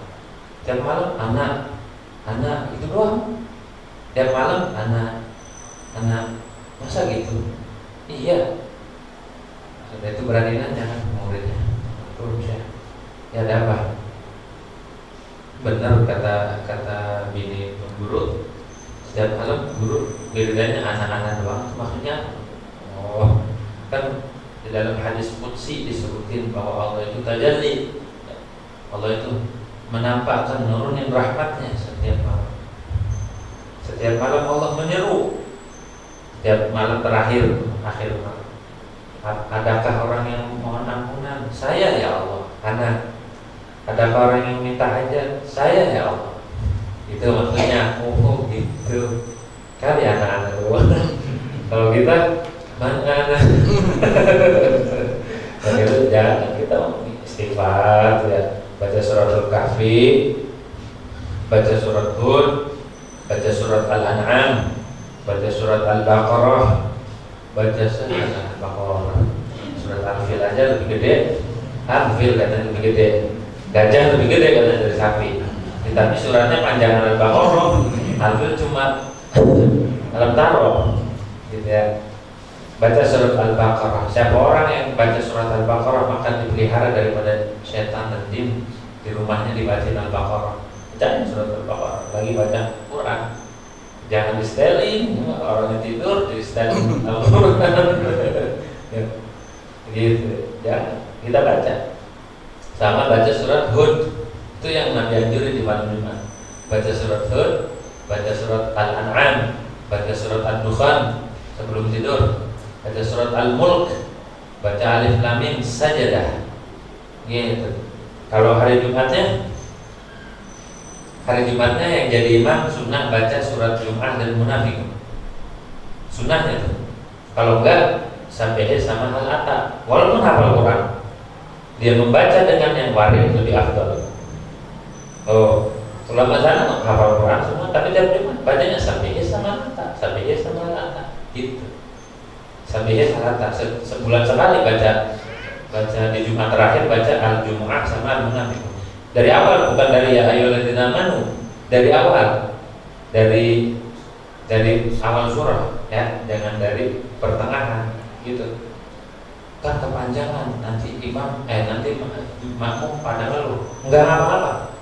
Tiap malam anak itu doang. Tiap malam anak, masa gitu? Iya. Sudah itu berani nanya kan muridnya. Terus ya ada apa? Benar kata bini guru, setiap malam guru beritanya anak-anak doang. Maksudnya, oh kan Di dalam hadis qudsi disebutin bahwa Allah itu tajalli. Allah itu menampakkan nurunin rahmatnya setiap malam. Setiap malam Allah menyeru. Setiap malam terakhir, akhir malam. Adakah orang yang mohon ampunan? Saya ya Allah. Adakah orang yang minta hajat? Saya ya Allah. Itu maksudnya. Oh gitu. Kali anak-anak doang. Kalau kita mana? Nah, itu jangan kita istighfar ya. Baca suratul Kahfi, baca surat Hud, baca surat Al-An'am, baca surat Al-Baqarah, baca surat Al-Baqarah. Surat Al-Fil aja lebih gede. Al-Fil katanya lebih gede. Gajah lebih gede katanya dari sapi. Tapi suratnya panjangan Al-Baqarah. Al-Fil cuma alam taro, gitu ya. Baca surat Al-Baqarah. Siapa orang yang baca surat Al-Baqarah maka dipelihara daripada setan dan jin. Di rumahnya dibacain Al-Baqarah. Bacain surat Al-Baqarah. Lagi baca Quran. Jangan di setelin. Orang yang tidur di setelin Al-Quran. Gitu. Ya, kita baca. Sama baca surat Hud. Itu yang Nabi anjurin di malam Jumat. Baca surat Hud, baca surat Al-An'am, baca surat Ad-Dukhan sebelum tidur. Baca surat Al-Mulk, baca Alif Lam Mim Sajadah. Gitu. Kalau hari Jumatnya yang jadi imam sunnah baca surat Jum'ah dan Munafiqun. Sunnahnya tuh. Kalau enggak sampai sama Al-Ata. Walaupun hafal Quran, dia membaca dengan yang warid lebih afdal. Oh, ulama sana hafal Quran semua, tapi tiap Jumat bacanya sampai sama Al-Ata, sampai sama Al-Ata. Gitu. Sampai Al-Ata sebulan sekali baca di Jumat terakhir baca Al-Jumu'ah sama Al-Munafiqun. Dari awal, bukan dari ya ayyuhalladzina amanu, dari awal. Dari awal surah ya, jangan dari pertengahan gitu. Kan kepanjangan nanti makmum pada ngeluh. Enggak apa-apa.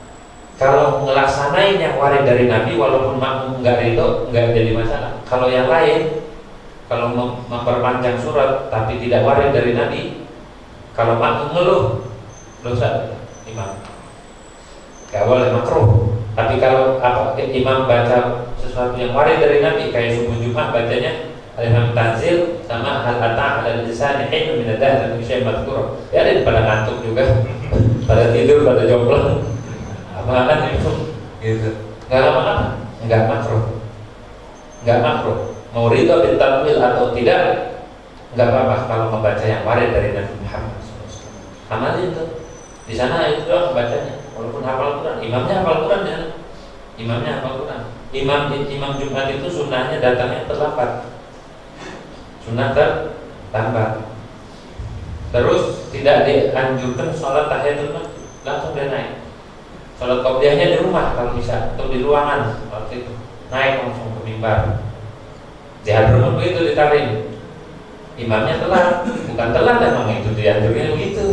Kalau ngelaksanain yang warid dari Nabi walaupun makmum enggak ridho, enggak jadi masalah. Kalau yang lain, kalau memperpanjang surat tapi tidak warid dari Nabi, kalau makmum ngeluh, dosa imam. Gak boleh makruh. Tapi kalau imam baca sesuatu yang warid dari Nabi kayak subuh Jumat bacanya Al-Imam Tanzil sama Al-Ata' ala lisani hinu min ad-dahr min syai' madhkur. Ya ada pada ngantuk juga. Pada tidur, pada jomplang. Apaan itu? Gitu. Enggak apa-apa. Enggak makruh. Mau ridho bil takwil atau tidak, enggak apa-apa kalau membaca yang warid dari Nabi Muhammad SAW. Amalin itu. Di sana itu doang bacanya. Walaupun hafal Quran, imamnya hafal Quran ya. Imam Jumat itu sunnahnya datangnya terlambat. Sunnah terlambat. Terus tidak dianjurkan sholat tahiyatul masjid, langsung dia naik. Sholat qobliyahnya di rumah kalau bisa, atau di ruangan waktu itu. Naik langsung ke mimbar. Di hadromo begitu ditarik. Imamnya telat, bukan telat memang itu dianjurnya begitu.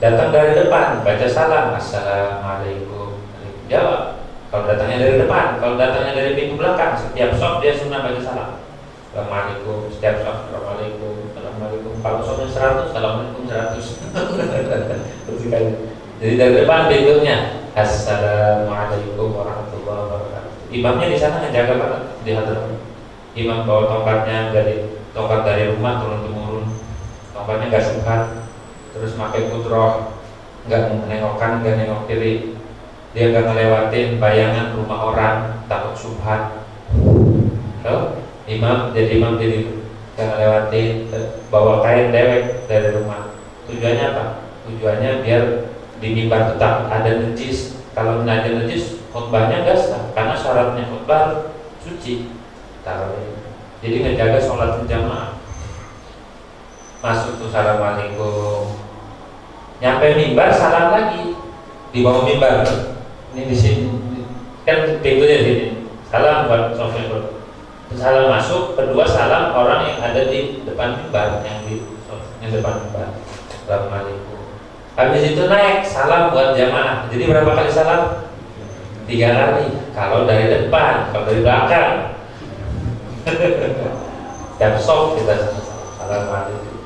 Datang dari depan, baca salam, assalamualaikum. Jawab. Kalau datangnya dari depan, kalau datangnya dari pintu belakang, setiap shop dia sunnah baca salam. Assalamualaikum, setiap shop, assalamualaikum, assalamualaikum. Kalau shopnya 100, assalamualaikum 100. Jadi dari depan pintunya, assalamualaikum warahmatullahi wabarakatuh. Imamnya di sana ngejaga banget di hadromo. Imam bawa tongkatnya tongkat dari rumah turun temurun. Tongkatnya nggak singkat. Terus pakai kudroh, nggak nengok kanan, nggak nengok kiri. Dia nggak ngelewatin bayangan rumah orang, takut subhat. Imam jadi nggak ngelewatin, bawa kain dewek dari rumah. Tujuannya apa? Tujuannya biar di mimbar tetap ada najis. Kalau nggak ada najis, khutbahnya nggak sah, karena syaratnya khutbah suci. Jadi ngejaga sholat berjamaah. Masuk tuh assalamualaikum. Nyampe mimbar salam lagi di bawah mimbar. Ini di sini kan pintunya di sini. Salam buat sofir. Salam masuk, kedua salam orang yang ada di depan mimbar, yang depan mimbar. Assalamualaikum. Habis itu naik salam buat jamaah. Jadi berapa kali salam? 3 kali. Kalau dari depan, kalau dari belakang. Setiap soft kita assalamualaikum.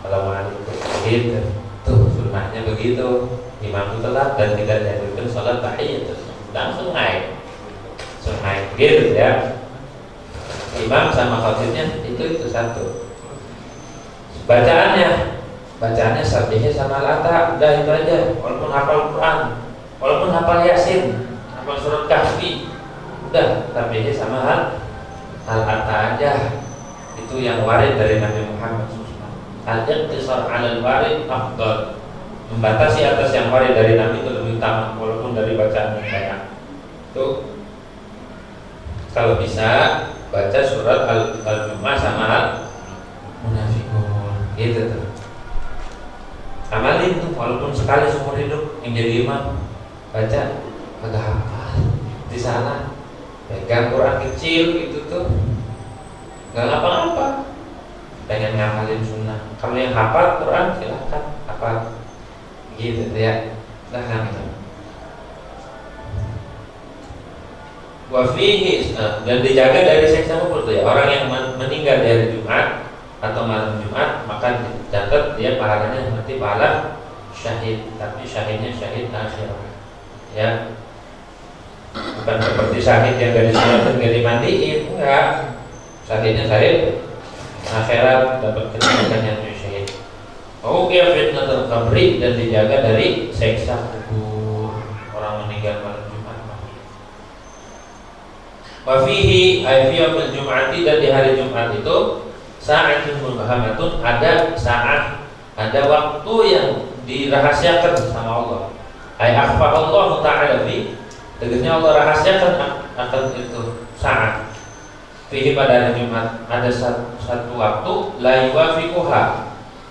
Assalamualaikum, begitu. Tuh sunnahnya begitu. Imam itu telat dan tidak dihadirkan sholat tahiyatul langsung naik, gitu ya. Imam sama khatibnya itu satu. Bacaannya sabihnya sama lata, udah itu aja. Walaupun hafal Quran, walaupun hafal Yasin, hafal surat Kahfi, udah sabihnya sama al-ata aja. Itu yang warid dari Nabi Muhammad SAW. Al-iqtisar 'alal warid afdal. Membatasi atas yang warid dari Nabi itu lebih utama, walaupun dari bacaan yang banyak. Tuh, kalau bisa baca surat Al-Jumu'ah sama Al-Munafiqun, gitu tuh. Amalin tuh, walaupun sekali seumur hidup yang jadi imam baca agak hafal di sana, pegang Quran kecil gitu tuh, nggak ngapa-ngapa. Pengen ngapalin sunnah, kalau yang hafal Quran silahkan hafal, gitu ya. Nah, wafihi dan dijaga dari siksa kubur tuh ya. Orang yang meninggal di hari Jumat atau malam Jumat, maka dicatat dia pahalanya seperti pahala syahid, tapi syahidnya syahid akhirat ya, bukan seperti syahid yang dari sholat dan gak dimandiin, enggak. Syahidnya syahid akhirat, dapat kedudukannya syahid. Oke, fitnatul qabri dan dijaga dari siksa kubur orang meninggal malam Jumat. Wafihi ayfiyamul Jum'ati dan di hari Jumat itu sa'atun mubahamatun, ada saat, ada waktu yang dirahasiakan sama Allah. Ay akhfa Allah Ta'ala fi, tegasnya Allah rahasiakan akan itu saat. Fihi pada hari Jumat ada satu waktu la yuwafiquha,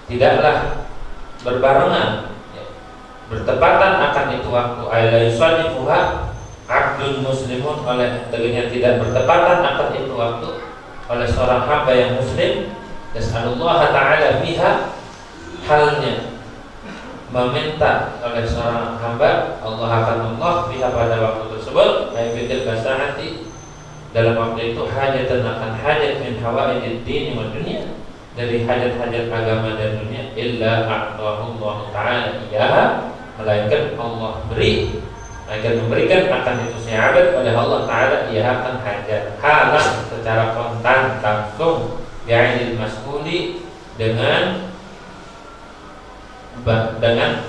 tidaklah berbarengan bertepatan akan itu waktu. Ay la yusallifuha abdun muslimun, oleh tegasnya tidak bertepatan akan itu waktu oleh seorang hamba yang muslim. Yas'alullah ta'ala fiha, halnya meminta oleh seorang hamba, Allah akan Allah fiha pada waktu tersebut, ayat basahati, dalam waktu itu hajatan akan hajat min hawaidid din wa dunia, dari hajat-hajat agama dan dunia, illa a'tahu Allah ta'ala iyaha, melainkan Allah beri, akan memberikan akan itu sahabat pada Allah Ta'ala, ia akan hajat halah secara kontan langsung bi'ainil mas'uli, dengan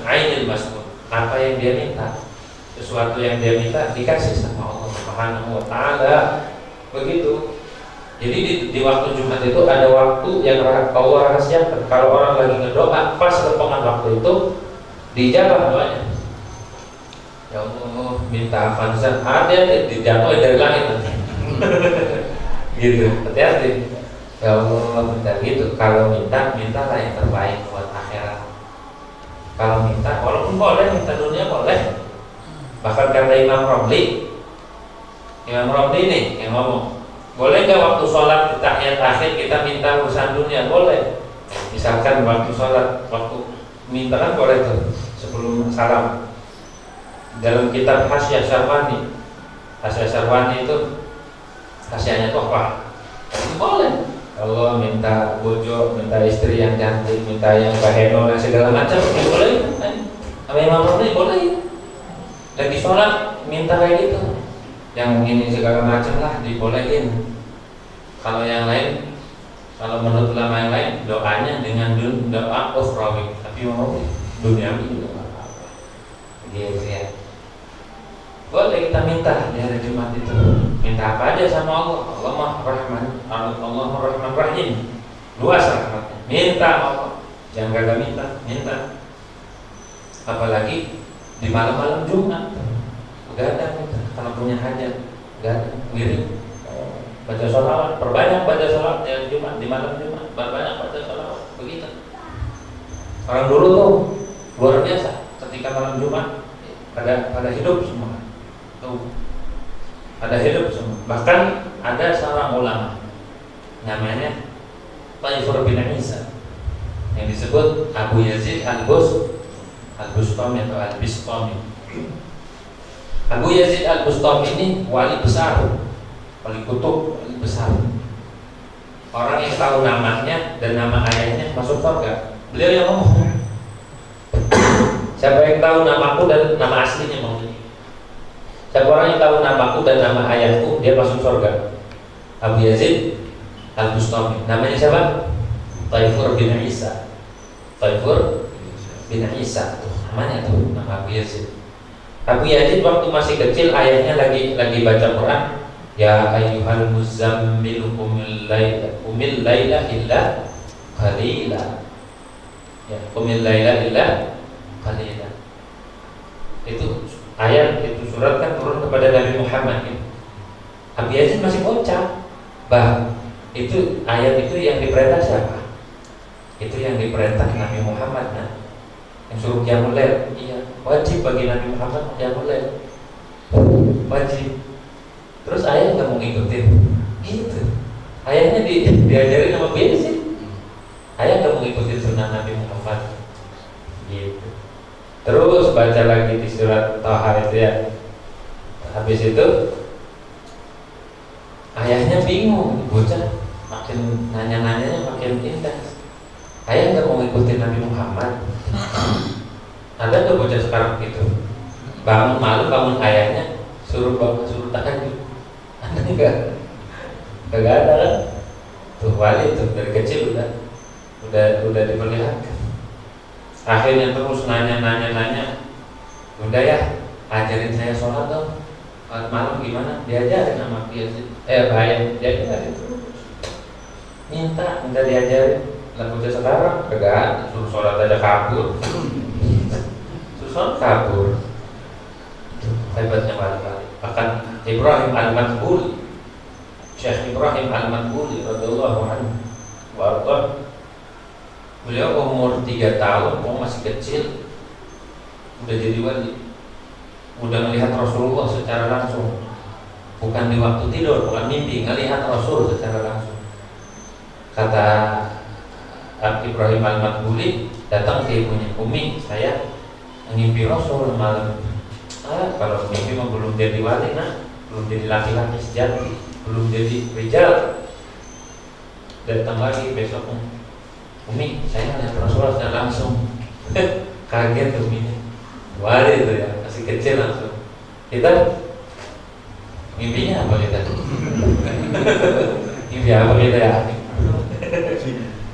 ainil mas'ul, apa yang dia minta, sesuatu yang dia minta dikasih sama Allah Subhanahu wa Ta'ala, begitu. Jadi di waktu Jumat itu ada waktu yang Allah rahasiakan. Kalau orang lagi ngedoa pas kepengan waktu itu dijawab doanya. Ya Allah, minta Avanza, ada dijatuhin dari langit nanti. Gitu, hati-hati. Ya Allah, minta gitu. Kalau mintalah yang terbaik buat akhirat. Kalau minta, walaupun boleh minta dunia boleh. Bahkan kata Imam Romli nih yang ngomong, boleh nggak waktu sholat di tahiyat akhir kita minta urusan dunia? Boleh. Misalkan waktu sholat, waktu minta kan boleh tuh sebelum salam. Dalam kitab Hasyiah Syarwani itu hasyiahnya tuh apa? Boleh. Allah minta bojo, minta istri yang cantik, minta yang baheno dan segala macam, boleh. Sama Imam Romli boleh. Lagi sholat minta kayak gitu, yang ini segala macam lah dibolehin. Kalau yang lain, kalau menurut ulama yang lain, doanya dengan doa ukhrawi, tapi mau duniawi juga nggak apa-apa. Gitu ya. Boleh kita minta di hari Jumat itu. Minta apa aja sama Allah. Allah mah Rahman, Allah Rahman Rahim. Luas rahmatnya. Minta Allah. Jangan gagal minta. Apalagi di malam-malam Jumat. Begadang kita. Kalau punya hajat, begadang, wirid. Baca sholawat, perbanyak baca sholawat di Jumat, di malam Jumat, perbanyak baca sholawat. Begitu. Orang dulu tuh luar biasa. Ketika malam Jumat pada hidup semua. Ada hidup semua. Bahkan ada seorang ulama namanya Taifur bin Isa yang disebut Abu Yazid Al-Bustami atau Al-Bistami. Abu Yazid Al-Bustami ini wali besar, wali kutub, wali besar. Orang yang tahu namanya dan nama ayahnya masuk surga. Beliau yang ngomong. Siapa yang tahu namaku dan nama aslinya maksudnya? Siapa orang yang tahu namaku dan nama ayahku, dia masuk surga. Abu Yazid Al-Bustami. Namanya siapa? Taifur bin Isa. Taifur bin Isa. Tuh, namanya tuh, nama Abu Yazid. Abu Yazid waktu masih kecil ayahnya lagi baca Quran. Ya ayyuhal muzammil qumil laila illa qalila. Ya, qumil laila illa qalila. Itu ayat, itu surat kan turun kepada Nabi Muhammad ya. Abu Yazid masih bocah. Itu ayat itu yang diperintah siapa? Itu yang diperintah Nabi Muhammad nah. Yang suruh qiyamul lail. Iya, wajib bagi Nabi Muhammad qiyamul lail. Wajib. Terus ayah nggak mau ngikutin, gitu. Ayahnya diajarin sama Abu Yazid. Ayah nggak mau ngikutin sunnah Nabi Muhammad, gitu. Terus baca lagi di surat Thaha itu ya. Habis itu ayahnya bingung, bocah makin nanya-nanyanya makin intens. Ayah nggak mau ngikutin Nabi Muhammad. Ada nggak bocah sekarang gitu? Bangun malam bangun ayahnya suruh tahajud. Ada nggak? Nggak ada kan? Tuh wali tuh dari kecil udah diperlihatkan. Akhirnya terus nanya. Udah ya, ajarin saya sholat dong. Malam gimana? Diajarin sama dia sih. Bahaya diajarin terus. Minta diajarin. Lah bocah sekarang kagak, suruh sholat aja kabur. Suruh sholat kabur. Hebatnya wali-wali. Bahkan Ibrahim Al-Matbuli, Syekh Ibrahim Al-Matbuli radhiyallahu anhu warḍah, beliau umur 3 tahun, masih kecil, udah jadi wali, udah melihat Rasulullah secara langsung, bukan di waktu tidur, bukan mimpi, ngelihat Rasul secara langsung. Kata Ibrahim Al-Matbuli, datang ke ibunya, Umi, saya ngimpi Rasul malam. Kalau mimpi mah belum jadi wali, belum jadi laki-laki sejati, belum jadi rijal. Datang lagi besok, Umi, saya ngeliat Rasulullah secara langsung. Kaget tuh Uminya, wali itu ya, masih kecil langsung. Kita mimpinya apa kita? Mimpi apa kita ya?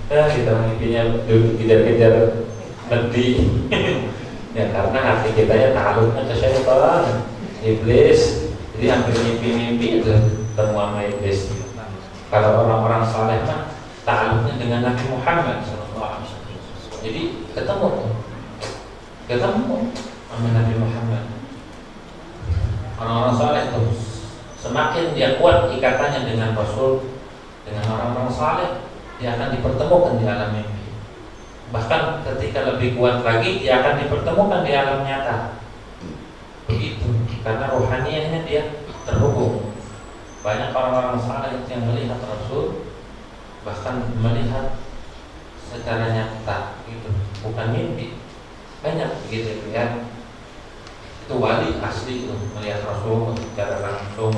Kita mimpinya kejar-kejar Nabi. Ya karena hati kita ya takluknya ke syaitan, iblis. Jadi hampir mimpi-mimpi itu ketemu sama iblis. Kalau orang-orang saleh mah takluknya dengan Nabi Muhammad SAW. Jadi ketemu sama Nabi Muhammad. Orang-orang saleh itu semakin dia kuat ikatannya dengan Rasul, dengan orang-orang saleh, dia akan dipertemukan di alam mimpi. Bahkan ketika lebih kuat lagi, dia akan dipertemukan di alam nyata. Begitu, karena rohaniahnya dia terhubung. Banyak orang-orang saleh yang melihat Rasul, bahkan melihat secara nyata, gitu, bukan mimpi. Banyak begitu ya. Itu wali asli itu, melihat Rasul secara langsung.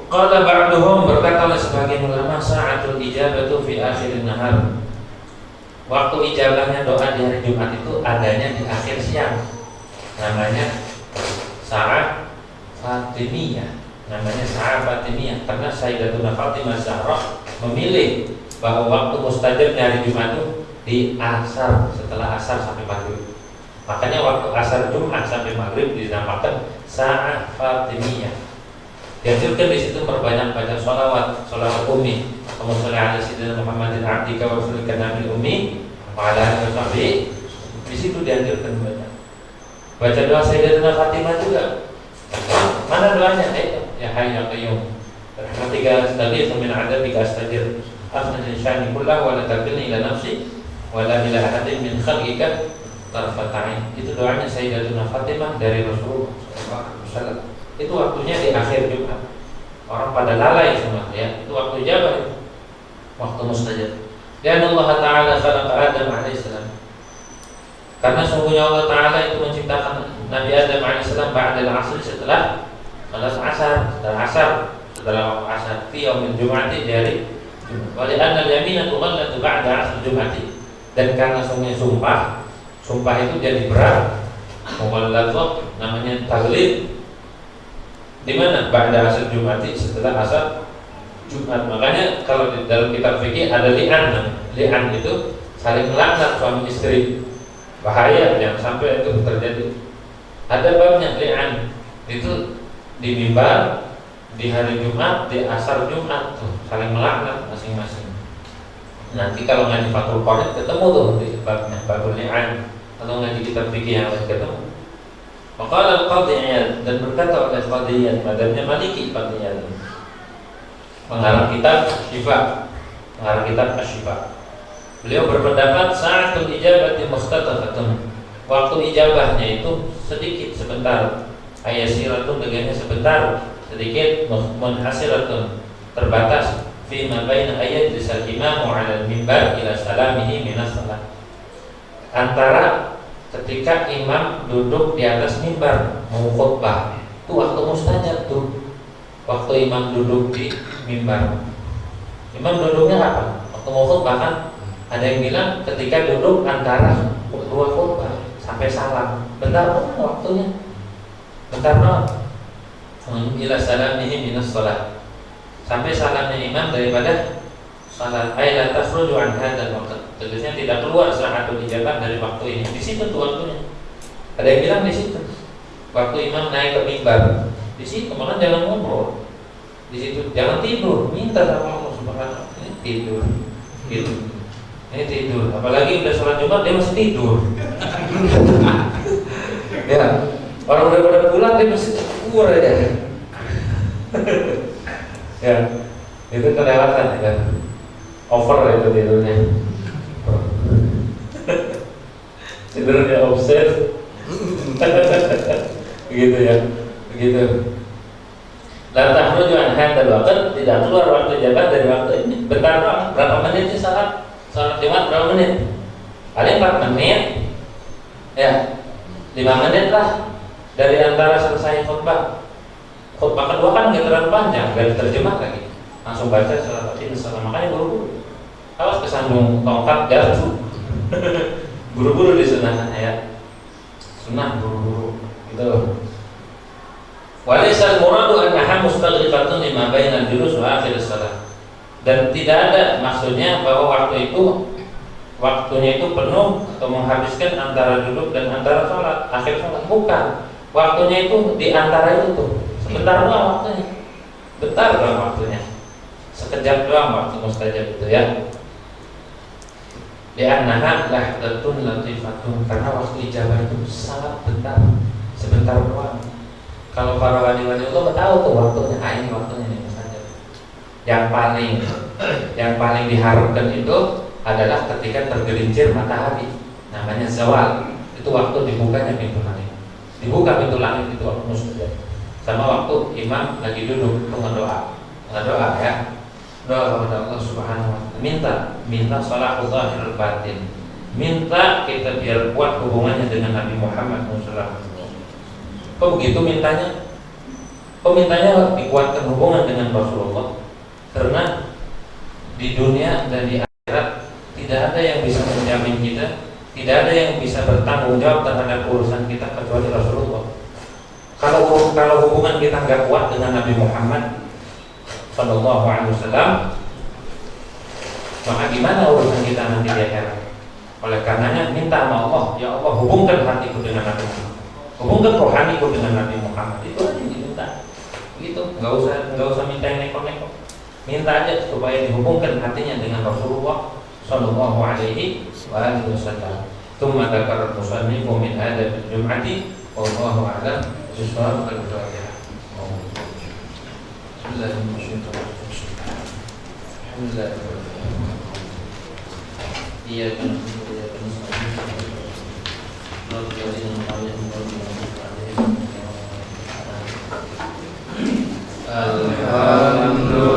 Qala ba'duhum, berkata oleh sebagian ulama, sa'atul ijabatu fi akhirin nahar. Waktu ijabahnya doa di hari Jumat itu adanya di akhir siang. Namanya Sa'at Fatimiyah. Namanya Sa'at Fatimiyah karena Sayyidatuna Fatimah Zahra memilih bahwa waktu mustajabnya hari Jumat itu di asar, setelah asar sampai maghrib. Makanya waktu asar Jumat sampai maghrib dinamakan Sa'at Fatimiyah. Dianjurkan di situ perbanyak baca sholawat ummi. Allahumma sholli ala sayyidina Muhammadin abdika wa rasulika nabil ummi wa ala alihi wa sahbihi. Di situ dianjurkan baca doa Sayyidatina Fatimah juga. Mana doanya? Ya hayy ya qayyum, rahmatika astaghith min 'adzabika astajir. Afnani syani kullahu wa la takilni ila nafsi wa la ila ahadin min khalqika tarfat 'ain. Itu doanya Sayyidatina Fatimah dari Rasulullah sallallahu alaihi wasallam. Itu waktunya di akhir Jumat. Orang pada lalai semua ya. Itu waktu ijabah, waktu mustajab. Dan Allah Ta'ala khalaqa Adam alaihissalam. Karena sungguhnya Allah Ta'ala itu menciptakan Nabi Adam alaihissalam ba'dal asr, setelah asar, setelah waktu asar, fi yaumil Jum'ati, dari Jumat. Wa li'anna al-yamina tughallatu ba'da 'asr Jum'ati. Dan karena sumpah itu jadi berat. Mughallatu namanya taglid. Di mana? Ba'da 'asr Jum'ati, setelah asar Jumat. Makanya kalau di dalam kitab fikih ada li'an. Li'an itu saling melaknat suami istri. Bahaya, jangan sampai itu terjadi. Ada babnya li'an. Itu di mimbar, di hari Jumat, di asar Jumat tuh saling melaknat masing-masing. Nanti kalau ngaji Fathul Qorib ketemu tuh di babnya, babul li'an. Kalau ngaji kitab fikih yang lain ketemu. Maqala al-Qadhi Iyad, dan berkata oleh Qadhi Iyad, madhabnya Maliki Qadhi Iyad, mengarang kitab Syifa, mengarang kitab Asy-Syifa. Beliau berpendapat sa'atul ijabati mustatafatun. Waktu ijabahnya itu sedikit, sebentar. Ayasiratun, dengannya sebentar, sedikit. Munhasiratun, terbatas. Fi ma baina ayajlisal imamu 'ala al-mimbar ila salamihi minas salat. Antara ketika imam duduk di atas mimbar mau khutbah, itu waktu mustajab tuh. Waktu imam duduk di mimbar. Imam duduknya kapan? Waktu mau khutbah kan? Ada yang bilang ketika duduk antara dua khutbah sampai salam. Bentar dong waktunya. Bentar dong. Ila salamihi minas salat. Sampai salamnya imam daripada salat. Ay la tasruju an hadzal waqt. Tegasnya tidak keluar sa'atul ijabah dari waktu ini. Di situ tuh waktunya. Ada yang bilang di situ. Waktu imam naik ke mimbar. Di situ, makanya jangan ngobrol. Di situ jangan tidur, minta sama Allah Subhanahu. Ini tidur, gitu. Ini tidur. Apalagi udah sholat Jumat dia masih tidur. Ya, orang udah pada pulang dia masih tidur aja. Ya, itu kelewatan ya. Over itu tidurnya. Tidurnya obses. Begitu ya, begitu. La tahruju an hadzal waqt, tidak keluar waktu jabat dari waktu ini. Bentar doang, berapa menit sih salat Jumat, berapa menit? Paling 4 menit. Ya, 5 menit lah dari antara selesai khutbah. Khutbah kedua kan nggak terlalu panjang, nggak diterjemah lagi. Langsung baca salat ini, makanya buru-buru. Awas kesandung tongkat jatuh. Buru-buru di sunnah ya. Sunnah buru-buru gitu. Walaisal muradu annaha mustaghriqatun lima bainal julus wa akhir shalah. Dan tidak ada maksudnya bahwa waktunya itu penuh atau menghabiskan antara duduk dan antara sholat, akhir sholat. Bukan. Waktunya itu di antara itu tuh. Sebentar doang waktunya. Bentar doang waktunya. Sekejap doang waktu mustajab itu ya. Li'annaha lahdatun latifatun, karena waktu ijabah itu sangat sebentar doang. Kalau para wali-wali itu tahu tuh waktunya, ini waktunya ini saja. Yang paling diharapkan itu adalah ketika tergelincir matahari, namanya zawal. Itu waktu dibukanya pintu langit. Dibuka pintu langit itu waktu mustajab. Sama waktu imam lagi duduk itu ngedoa ya. Doa kepada Allah Subhanahu wa taala. Minta salahul zahirul batin. Minta kita biar kuat hubungannya dengan Nabi Muhammad SAW. Kok begitu mintanya? Kok mintanya dikuatkan hubungan dengan Rasulullah? Karena di dunia dan di akhirat tidak ada yang bisa menjamin kita, tidak ada yang bisa bertanggung jawab terhadap urusan kita kecuali Rasulullah. Kalau hubungan kita nggak kuat dengan Nabi Muhammad Sallallahu Alaihi Wasallam, maka gimana urusan kita nanti di akhirat? Oleh karenanya minta sama Allah, ya Allah hubungkan hatiku dengan Nabi Muhammad. Hubungkan rohaniku dengan Nabi Muhammad. Itu aja yang diminta. Gitu, nggak usah minta yang neko-neko. Minta aja supaya dihubungkan hatinya dengan Rasulullah Sallallahu Alaihi Wasallam. Tsumma dzakara al-musannifu min adab al-jum'ati wallahu a'lam bishawab al-fatihah. Bismillahirrahmanirrahim. Alhamdulillah. Iya kan, iya kan. Alhamdulillah.